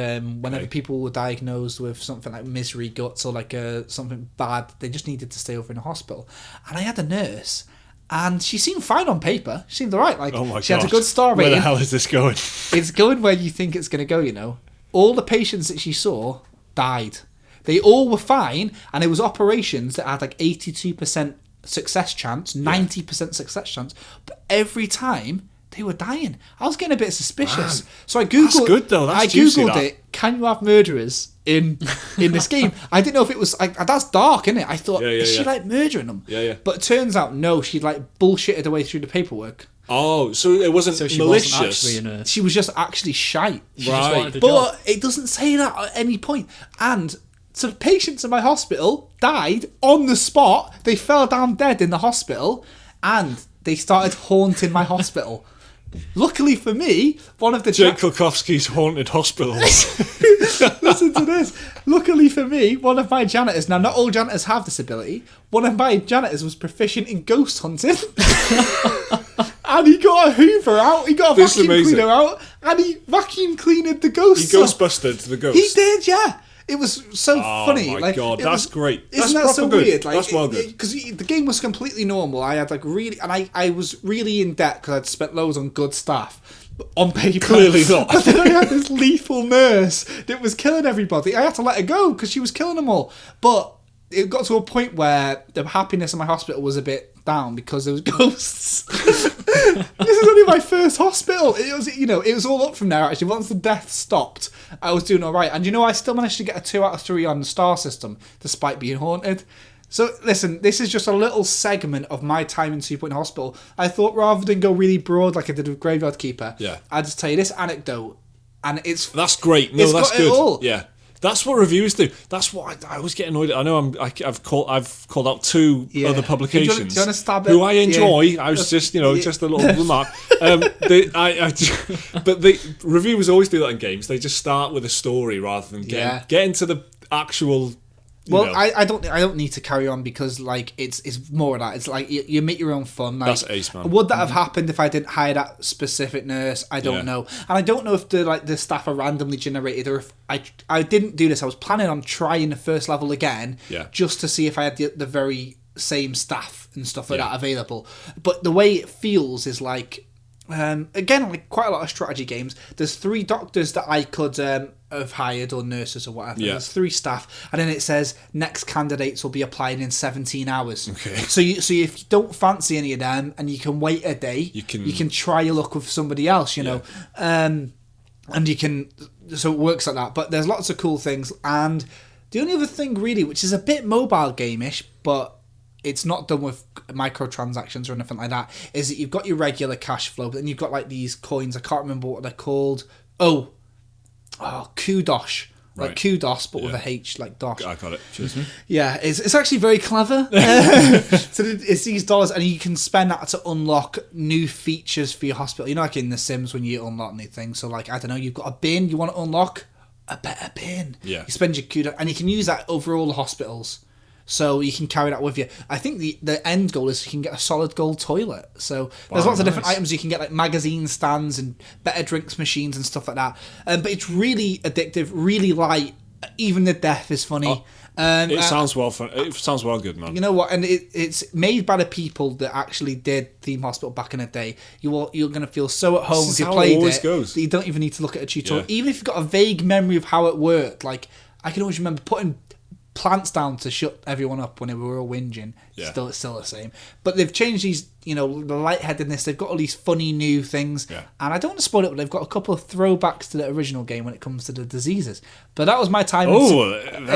whenever people were diagnosed with something like misery guts or like something bad, they just needed to stay over in a hospital. And I had a nurse, and she seemed fine on paper. She seemed alright. Like oh my she God. had a good star rating. Where the hell is this going? It's going where you think it's going to go. You know, all the patients that she saw died They all were fine, and it was operations that had like 82% success chance, 90% success chance, but every time they were dying. I was getting a bit suspicious. Man, so I googled. That's good though. That's I juicy, googled that. it. Can you have murderers in this game? I didn't know if it was like that's dark, isn't it? I thought is she like murdering them? Yeah. But it turns out no, she'd like bullshitted her way through the paperwork. Oh, so it wasn't So she malicious. wasn't actually a nurse. She was just actually shite. She just wanted a But job. it doesn't say that at any point. And so the patients in my hospital died on the spot. They fell down dead in the hospital, and they started haunting my hospital. Luckily for me, one of the Jake Kulkowski's Haunted Hospitals. listen to this. Luckily for me, one of my janitors. Now, not all janitors have this ability. One of my janitors was proficient in ghost hunting. And he got a Hoover out, he got a vacuum cleaner out, and he vacuum cleaned the ghosts. He ghostbusted the ghost. He did, yeah. It was so funny. Oh my God, that's great. Isn't That's that so proper good. weird? Like, That's well good. Because the game was completely normal. I had like really, and I was really in debt because I'd spent loads on good stuff. On paper. Clearly not. But then I had this lethal nurse that was killing everybody. I had to let her go because she was killing them all. But it got to a point where the happiness in my hospital was a bit down because there was ghosts. This is only my first hospital. It was, it was all up from there actually. Once the death stopped, I was doing all right. And I still managed to get a 2 out of 3 on the star system despite being haunted. So listen, this is just a little segment of my time in 2 Point Hospital. I thought rather than go really broad like I did with Graveyard Keeper, I'd just tell you this anecdote, and that's great. No, it's that's got good. It all. Yeah. That's what reviewers do. That's what I always get annoyed at. I know I've called out 2 other publications do you want to stab who it? I enjoy. Yeah. I was just just a little remark. But the reviewers always do that in games. They just start with a story rather than get into the actual. Well, I don't need to carry on because like it's more of that. It's like you make your own fun. Like, that's ace, man. Would that have happened if I didn't hire that specific nurse? I don't know, and I don't know if the staff are randomly generated or if I didn't do this. I was planning on trying the first level again, just to see if I had the very same staff and stuff like that available. But the way it feels is like. Again, like quite a lot of strategy games, there's 3 doctors that I could have hired or nurses or whatever. There's 3 staff, and then it says next candidates will be applying in 17 hours. Okay. So if you don't fancy any of them and you can wait a day, you can try your luck with somebody else, know. And you can, so it works like that. But there's lots of cool things, and the only other thing really, which is a bit mobile game-ish, but it's not done with microtransactions or anything like that, is that you've got your regular cash flow, but then you've got like these coins, I can't remember what they're called. Oh, kudos. Like kudos, but with a H, like dosh. I got it. Cheers. Yeah, it's actually very clever. So it's these dollars, and you can spend that to unlock new features for your hospital. You know, like in The Sims when you unlock new things. So like, I don't know, you've got a bin you want to unlock, a better bin. Yeah. You spend your kudos, and you can use that over all the hospitals. So you can carry that with you. I think the end goal is you can get a solid gold toilet. So there's lots of different items you can get, like magazine stands and better drinks machines and stuff like that. But it's really addictive, really light. Even the death is funny. It sounds well fun. It sounds well good, man. You know what? And it's made by the people that actually did Theme Hospital back in the day. You're going to feel so at home if you played it that you don't even need to look at a tutorial. Even if you've got a vague memory of how it worked, like I can always remember putting plants down to shut everyone up when they were all whinging. It's still the same. But they've changed these, the lightheadedness. They've got all these funny new things. And I don't want to spoil it, but they've got a couple of throwbacks to the original game when it comes to the diseases. But that was my time. And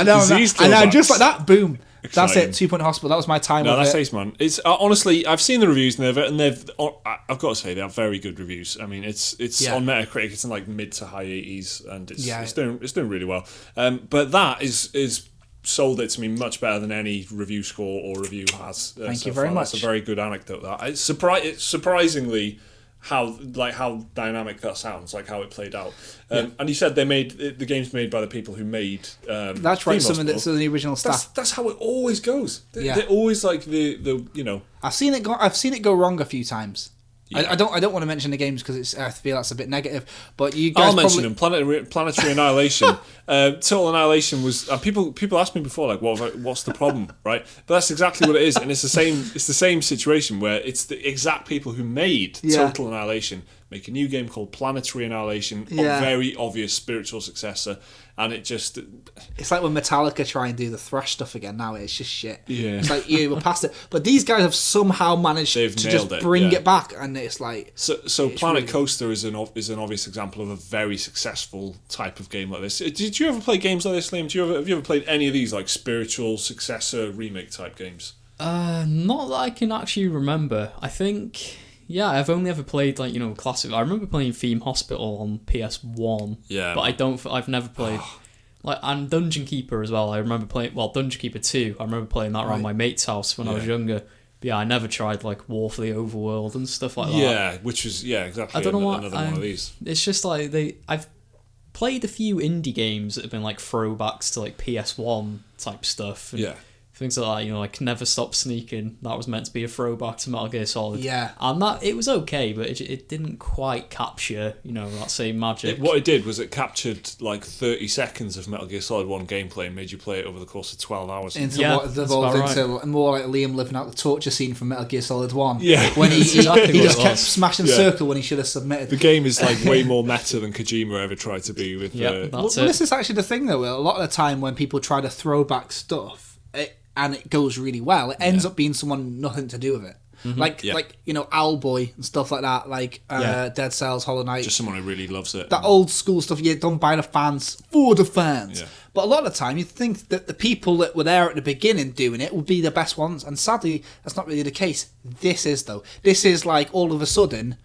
now just like that, boom. Exciting. That's it. 2 Point Hospital. That was my time. No, that's ace, man. It's honestly, I've seen the reviews and I've got to say they have very good reviews. I mean, it's on Metacritic. It's in like mid to high 80s, and it's doing really well. But that is sold it to me much better than any review score or review has. Thank you very much. That's a very good anecdote. That it's surprisingly how dynamic that sounds, like how it played out. And you said the game's made by the people who made. That's right. Some of the original stuff. That's how it always goes. They're always like the. I've seen it go wrong a few times. I don't want to mention the games because I feel that's a bit negative. But you guys, I'll mention them. Planetary Annihilation. Total Annihilation was. People asked me before, like, what's the problem, right? But that's exactly what it is, and it's the same. It's the same situation where it's the exact people who made Total Annihilation make a new game called Planetary Annihilation, a very obvious spiritual successor, and it just... It's like when Metallica try and do the thrash stuff again now, it's just shit. Yeah. It's like, we're past it. But these guys have somehow managed to just bring it back, and it's like... So Planet Coaster is an obvious example of a very successful type of game like this. Did you ever play games like this, Liam? Have you ever played any of these, like, spiritual successor remake type games? Not that I can actually remember. I think... Yeah, I've only ever played, like, classic... I remember playing Theme Hospital on PS1. Yeah. But I've never played... and Dungeon Keeper as well. I remember playing... Well, Dungeon Keeper 2. I remember playing that around my mate's house when I was younger. But yeah, I never tried, like, War for the Overworld and stuff like that. Yeah, which was... Yeah, exactly. I don't know another one of these. It's just like I've played a few indie games that have been, like, throwbacks to, like, PS1 type stuff. And things like that, like Never Stop Sneaking, that was meant to be a throwback to Metal Gear Solid. Yeah. And that, it was okay, but it didn't quite capture, that same magic. What it did was it captured like 30 seconds of Metal Gear Solid 1 gameplay and made you play it over the course of 12 hours. Into what evolved into more like Liam living out the torture scene from Metal Gear Solid 1. Yeah. When he just kept smashing circle when he should have submitted. The game is like way more meta than Kojima ever tried to be with... This is actually the thing though, a lot of the time when people try to throw back stuff, and it goes really well, it ends up being someone nothing to do with it. Mm-hmm. Like Owlboy and stuff like that, like Dead Cells, Hollow Knight. Just someone who really loves it. That old school stuff, done by the fans, for the fans. Yeah. But a lot of the time, you think that the people that were there at the beginning doing it would be the best ones, and sadly, that's not really the case. This is, though. This is like, all of a sudden...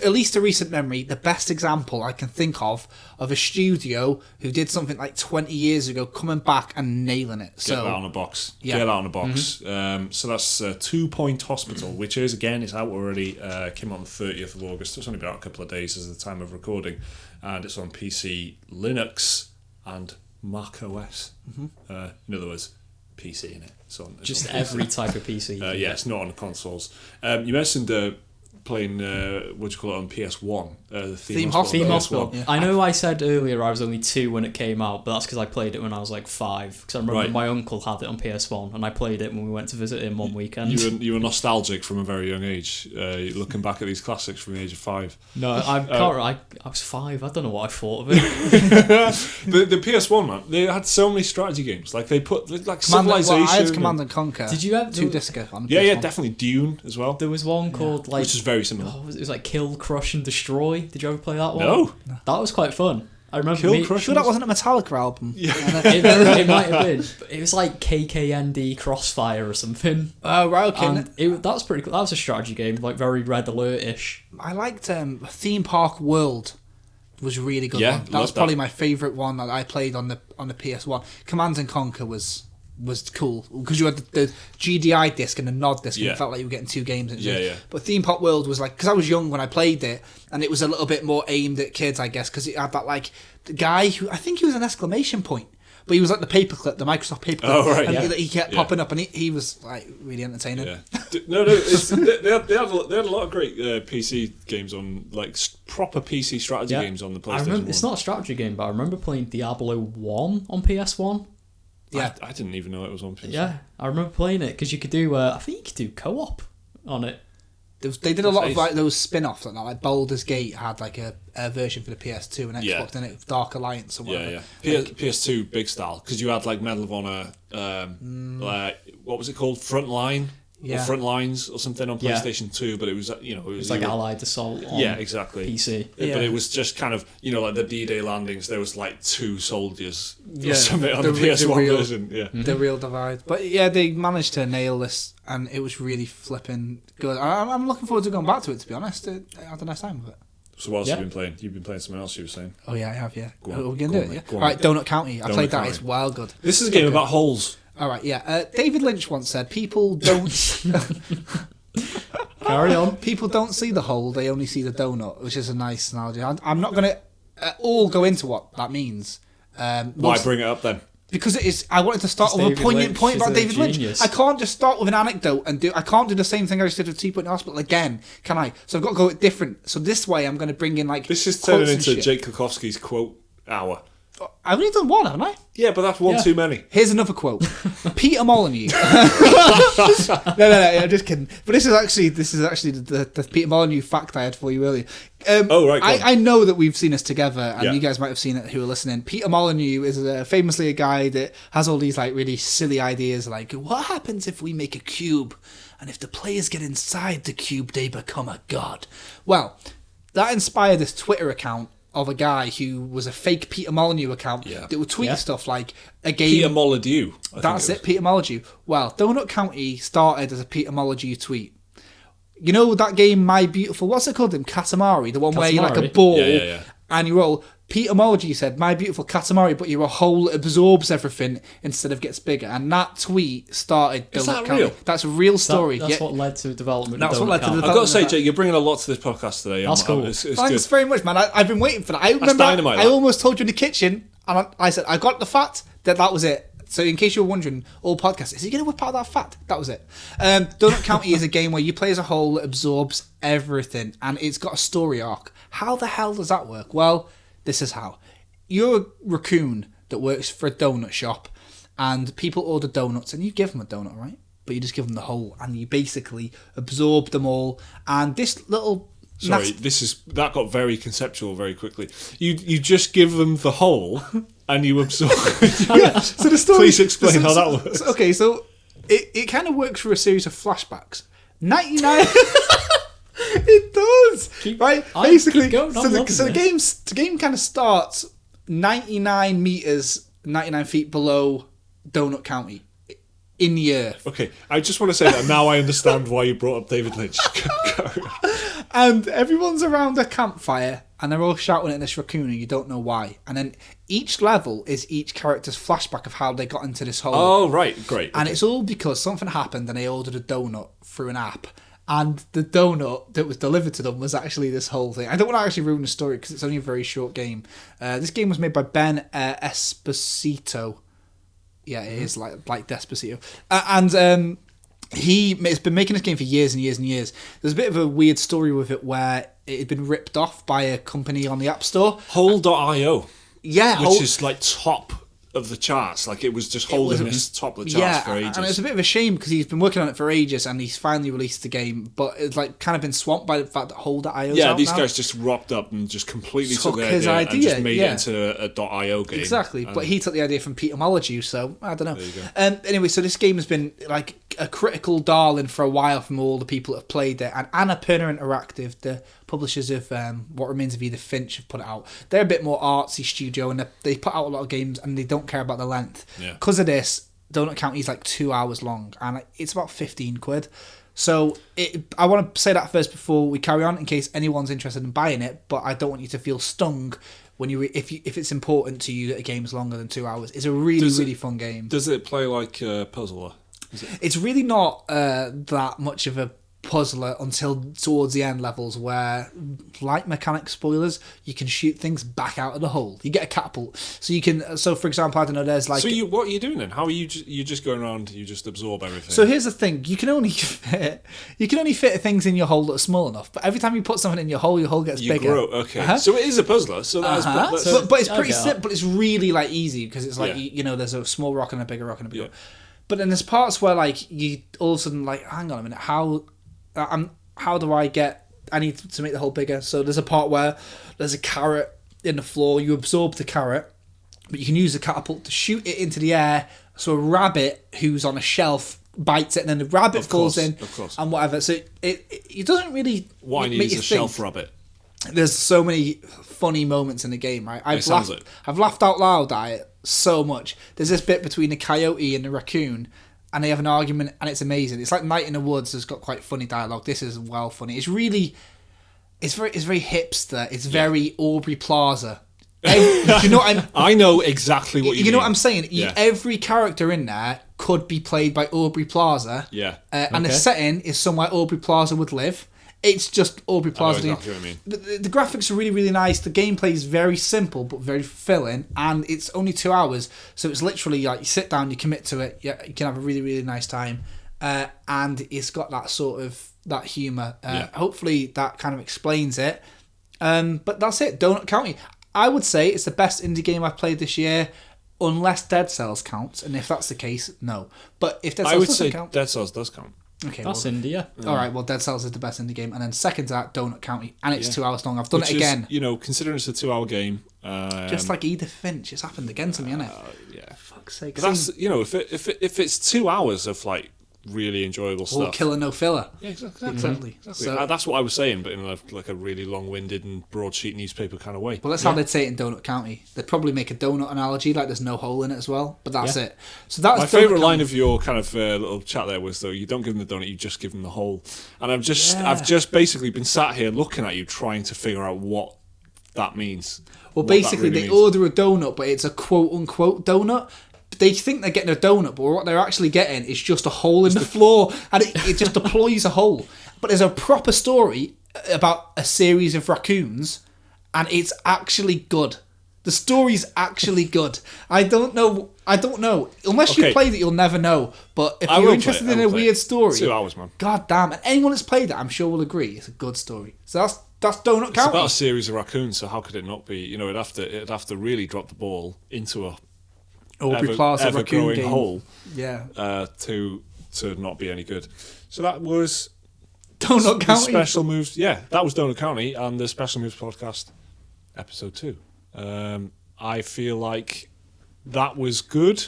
at least to recent memory, the best example I can think of a studio who did something like 20 years ago coming back and nailing it. Get that on a box. Yeah. Get that on a box. Mm-hmm. So that's 2 Point Hospital, which is, again, it's out already. Came on the 30th of August. It's only been out a couple of days as of the time of recording. And it's on PC, Linux, and Mac OS. Mm-hmm. In other words, PC in it. It's on every type of PC. It's not on consoles. You mentioned... playing on PS1, the Theme Hospital. Yeah. I know I said earlier I was only 2 when it came out, but that's because I played it when I was like 5. Because I remember my uncle had it on PS1, and I played it when we went to visit him one weekend. You were nostalgic from a very young age, looking back at these classics from the age of 5. No, I was 5. I don't know what I thought of it. the PS1, man, they had so many strategy games. Like they put like Civilization. I had Command and Conquer. Did you have 2 discs on? Yeah, definitely Dune as well. There was one called like, which is very similar. It was like Kill, Crush and Destroy. Did you ever play that one? No. That was quite fun. I remember Sure that wasn't a Metallica album. Yeah. it might have been. But it was like KKND Crossfire or something. Oh, right, okay. That was pretty cool. That was a strategy game, like very Red Alert-ish. I liked Theme Park World. Was a really good one. That was probably my favourite one that I played on the PS1. Command and Conquer was cool because you had the GDI disc and the nod disc and it felt like you were getting 2 games. But Theme Park World was like, because I was young when I played it, and it was a little bit more aimed at kids, I guess, because it had that like the guy who I think he was an exclamation point, but he was like the paperclip, the Microsoft paperclip. Oh, right, and he kept popping up, and he was like really entertaining. Yeah. They had a lot of great PC games on, like proper PC strategy games on the PlayStation. I remember 1. it's not a strategy game, but I remember playing Diablo 1 on PS1. Yeah, I didn't even know it was on PS1. Yeah, I remember playing it because you could do. I think you could do co-op on it. They did a lot of like those spin-offs, like Baldur's Gate had like a version for the PS2 and Xbox, didn't it? Dark Alliance or whatever. PS2 big style because you had like Medal of Honor. Like, what was it called? Frontline. Or Frontlines or something on PlayStation 2, but it was it was like Allied Assault on exactly PC. But it was just kind of like the D-Day landings. There was like 2 soldiers or something on the PS1 version. Yeah, the real divide. But they managed to nail this, and it was really flipping good. I'm looking forward to going back to it. To be honest, I had a nice time with it. So what else have you been playing? You've been playing something else, you were saying? Oh yeah, I have. Yeah, are we gonna do it? Yeah. Right, Donut County. I played that. It's wild good. This is a game about holes. All right, yeah. David Lynch once said, "People don't." Carry on. People don't see the hole; they only see the donut, which is a nice analogy. I'm not going to all go into what that means. Why bring it up then? Because it is. I wanted to start with a poignant point about David Lynch. I can't just start with an anecdote and I can't do the same thing I just did with 2 Point Hospital again, can I? So I've got to go different. So this way, I'm going to bring in like. This is turning into Jake Kukowski's quote hour. I've only done one, haven't I? Yeah, but that's one too many. Here's another quote. Peter Molyneux. No, I'm just kidding. But this is actually the Peter Molyneux fact I had for you earlier. Right. Go on. I know that we've seen this together, and Yeah. you guys might have seen it who are listening. Peter Molyneux is famously a guy that has all these like really silly ideas, like what happens if we make a cube, and if the players get inside the cube, they become a god. Well, that inspired this Twitter account of a guy who was a fake Peter Molyneux account that would tweet stuff like a game. Peter Molyneux. That's it, Peter Molyneux. Well, Donut County started as a Peter Molyneux tweet. You know that game, My Beautiful, what's it called? Katamari, the one where you're like a ball and you roll. Peter Molyneux said, My Beautiful Katamari, but you're a hole that absorbs everything instead of gets bigger. And that tweet started Donut Is that County. real? That's a real story. That's what led to the development That's of what led Donut to the County. I've got to say, Jake, you're bringing a lot to this podcast today. That's cool. It's Thanks good. very much, man. I've been waiting for that. I remember dynamite, I that. almost told you in the kitchen, and I said, I got the fact that was it. So in case you're wondering, all podcasts, is he going to whip out that fact? That was it. Donut County is a game where you play as a whole that absorbs everything, and it's got a story arc. How the hell does that work? Well, this is how. You're a raccoon that works for a donut shop, and people order donuts, and you give them a donut, right? But you just give them the whole, and you basically absorb them all. And this little... Sorry, that got very conceptual very quickly. You just give them the whole, and you absorb. So the story, Please explain how that works. Okay, so it kind of works through a series of flashbacks. 99. It does, right? Basically, the game kind of starts 99 meters, 99 feet below Donut County in the earth. Okay, I just want to say that now I understand why you brought up David Lynch. And everyone's around a campfire, and they're all shouting at this raccoon, and you don't know why. And then each level is each character's flashback of how they got into this hole. Oh, right, great. And it's all because something happened, and they ordered a donut through an app. And the donut that was delivered to them was actually this whole thing. I don't want to actually ruin the story because it's only a very short game. This game was made by Ben Esposito. Yeah, it is like Despacito. And he's been making this game for years and years and years. There's a bit of a weird story with it where it had been ripped off by a company on the App Store. Hole.io. Yeah. Which is like top of the charts. Like it was just holding this top of the charts for ages. And it's a bit of a shame because he's been working on it for ages and he's finally released the game, but it's like kind of been swamped by the fact that Hole.io is out these now. guys just rocked up and just completely took his idea and just made yeah. it into a .io game. Exactly, but he took the idea from Peter Molyneux, so I don't know. There you go. Anyway, so this game has been like a critical darling for a while from all the people that have played it, and Annapurna Interactive, the publishers of What Remains of Edith Finch, have put it out. They're a bit more artsy studio, and they put out a lot of games, and they don't care about the length. Yeah. Because of this, Donut County is like 2 hours long, and it's about 15 quid. So I want to say that first before we carry on, in case anyone's interested in buying it, but I don't want you to feel stung when if it's important to you that a game is longer than 2 hours. It's a really fun game. Does it play like Puzzler? It's really not that much of a puzzler until towards the end levels where, like mechanic spoilers, you can shoot things back out of the hole. You get a catapult, so you can. So for example, I don't know. There's like. So what are you doing then? How are you? You just going around? You just absorb everything. So here's the thing: you can only fit things in your hole that are small enough. But every time you put something in your hole gets bigger. You grow. Okay. So it is a puzzler. So that's. But it's pretty simple. But it's really like easy because it's like there's a small rock and a bigger rock and a bigger. Rock. But then there's parts where like you all of a sudden like, hang on a minute, how do I need to make the hole bigger? So there's a part where there's a carrot in the floor. You absorb the carrot, but you can use the catapult to shoot it into the air. So a rabbit who's on a shelf bites it, and then the rabbit falls in, and whatever. So it doesn't really. Why needs a shelf rabbit? There's so many funny moments in the game, right? I've laughed out loud at it so much. There's this bit between the coyote and the raccoon, and they have an argument, and it's amazing. It's like Night in the Woods has got quite funny dialogue. This is well funny. It's very hipster. It's very Aubrey Plaza. You know what I know exactly what you mean. You know what I'm saying? Yeah. Every character in there could be played by Aubrey Plaza. Yeah. And the setting is somewhere Aubrey Plaza would live. It's just Aubrey Plaza. I know exactly what I mean. The graphics are really, really nice. The gameplay is very simple but very fulfilling, and it's only 2 hours, so it's literally like you sit down, you commit to it, you can have a really, really nice time, and it's got that sort of that humour. Hopefully that kind of explains it. But that's it. Donut County. I would say it's the best indie game I've played this year, unless Dead Cells counts. And if that's the case, no. But if Dead Cells I would doesn't say count, Dead Cells does count. okay, That's well, India. all right. Well, Dead Cells is the best indie game, and then second to that, Donut County, and it's 2 hours long. I've done Which it again, is, considering it's a 2-hour game. just like Edith Finch. It's happened again to me, hasn't it? Yeah. Fuck's sake. But that's, if it's 2 hours of like really enjoyable all stuff. killer, no filler. Yeah, exactly. Exactly. So, That's what I was saying, but in like a really long-winded and broadsheet newspaper kind of way. well, that's how they'd say it in Donut County. They'd probably make a donut analogy, like there's no hole in it as well. But that's it. So that's My favourite line of your kind of little chat there was, though, you don't give them the donut, you just give them the hole. And I've just basically been sat here looking at you, trying to figure out what that means. Well, what basically, that really they means. order a donut, but it's a quote-unquote donut. They think they're getting a donut, but what they're actually getting is just a hole in the floor, and it just deploys a hole. But there's a proper story about a series of raccoons, and it's actually good. The story's actually good. I don't know. Unless you Okay. played it, you'll never know. But if I you're will interested play it, in I a will play weird it. story, 2 hours, man. God damn, and anyone that's played it, I'm sure will agree, it's a good story. So that's Donut It's County. about a series of raccoons, so how could it not be? It'd have to really drop the ball into a Aubrey Plaza raccoon ever-growing game. hole Yeah. to not be any good. So that was Donut the County. Special Moves. Yeah, that was Donut County and the Special Moves podcast, episode 2. I feel like that was good.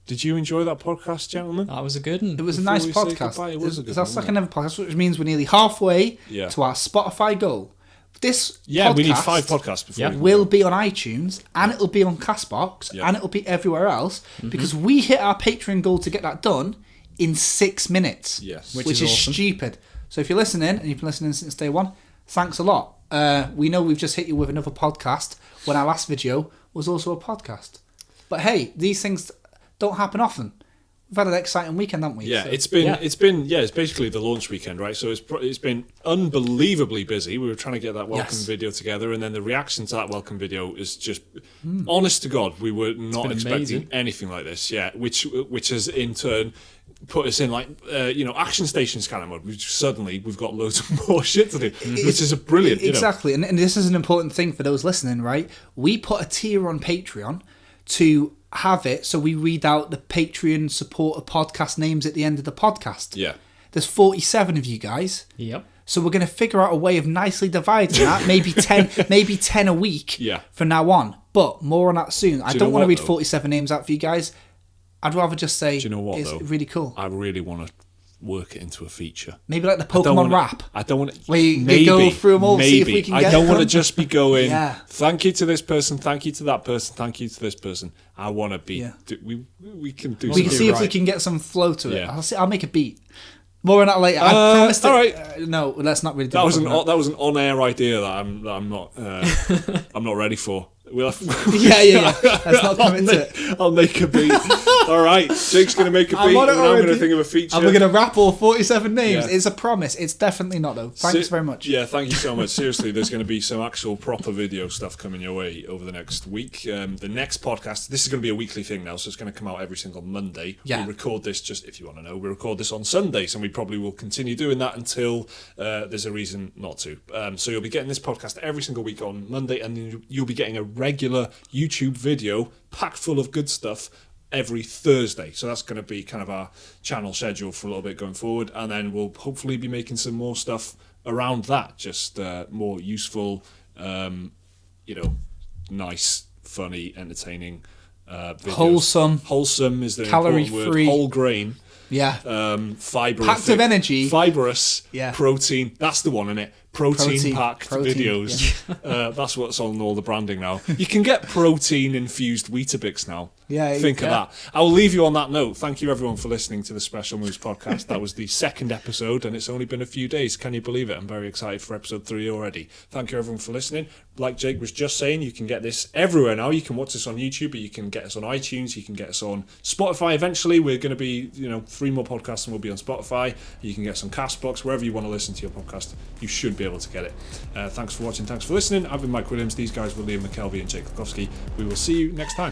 Did you enjoy that podcast, gentlemen? That was a good one. It was a Before nice we say podcast. goodbye, it was a good It's our one, second ever podcast, which means we're nearly halfway Yeah. to our Spotify goal. This Yeah, we need podcast 5 podcasts before Yeah. we can will go. be on iTunes, and it'll be on Castbox, Yeah. and it'll be everywhere else, because we hit our Patreon goal to get that done in 6 minutes. Yes. Which is is awesome. stupid. So if you're listening, and you've been listening since day one, thanks a lot. We know we've just hit you with another podcast when our last video was also a podcast. But hey, these things don't happen often. We've had an exciting weekend, haven't we? Yeah, So- it's basically the launch weekend, right? So it's been unbelievably busy. We were trying to get that welcome Yes. video together, and then the reaction to that welcome video is just, honest to God, we were not been expecting amazing. anything like this. Yeah, which has in turn put us in action stations kind of mode. We've got loads more shit to do, which is a brilliant. Exactly, and this is an important thing for those listening, right? We put a tier on Patreon to have it, so we read out the Patreon supporter podcast names at the end of the podcast. Yeah. There's 47 of you guys, Yep. so we're going to figure out a way of nicely dividing that. Maybe 10 a week. Yeah. From now on, but more on that soon. I you don't know want to what, read though? 47 names out for you guys. I'd rather just say, Do you know what, it's though? really cool. I really want to work it into a feature. Maybe like the I don't Pokemon wanna- rap. I don't want to. Where you go through 'em all, see if we can I get don't want to them. just be going. Yeah. Thank you to this person. Thank you to that person. Thank you to this person. I want to be. Yeah. We can do. We something. can see if we right. can get some flow to it. Yeah. I'll make a beat. More on that later. I promised. all right. No, let's not really. Do That was Pokemon. that was an on-air idea that I'm not I'm not ready for. We'll have, Yeah. Let's not commit to it. I'll make a beat. All right, Jake's gonna make a I'm beat, on and it I'm gonna already. think of a feature. And we're gonna rap all 47 names. Yeah. It's a promise. It's definitely not though. Thanks very much. Yeah, thank you so much. Seriously, there's going to be some actual proper video stuff coming your way over the next week. The next podcast, this is going to be a weekly thing now, so it's going to come out every single Monday. Yeah. We record this, just if you want to know, we record this on Sundays, and we probably will continue doing that until there's a reason not to. So you'll be getting this podcast every single week on Monday, and then you'll be getting a regular YouTube video packed full of good stuff every Thursday. So that's going to be kind of our channel schedule for a little bit going forward, and then we'll hopefully be making some more stuff around that, just more useful, nice, funny, entertaining videos. Wholesome is the calorie important word. free. Whole grain, Yeah. fibrous, Packed of energy. fibrous, Yeah. protein. That's the one, isn't it? Protein packed Protein, videos. That's what's on all the branding now. You can get protein infused Weetabix now. Yeah, Think of that. I will leave you on that note. Thank you everyone for listening to the Special Moves podcast. That was the second episode, and it's only been a few days. Can you believe it? I'm very excited for episode 3 already. Thank you everyone for listening. Like Jake was just saying, you can get this everywhere now. You can watch this on YouTube, but you can get us on iTunes. You can get us on Spotify eventually. We're going to be, 3 more podcasts and we'll be on Spotify. You can get us on Castbox. Wherever you want to listen to your podcast, you should be able to get it. Thanks for watching. Thanks for listening. I've been Mike Williams. These guys were Liam McKelvey and Jake Lukowski. We will see you next time.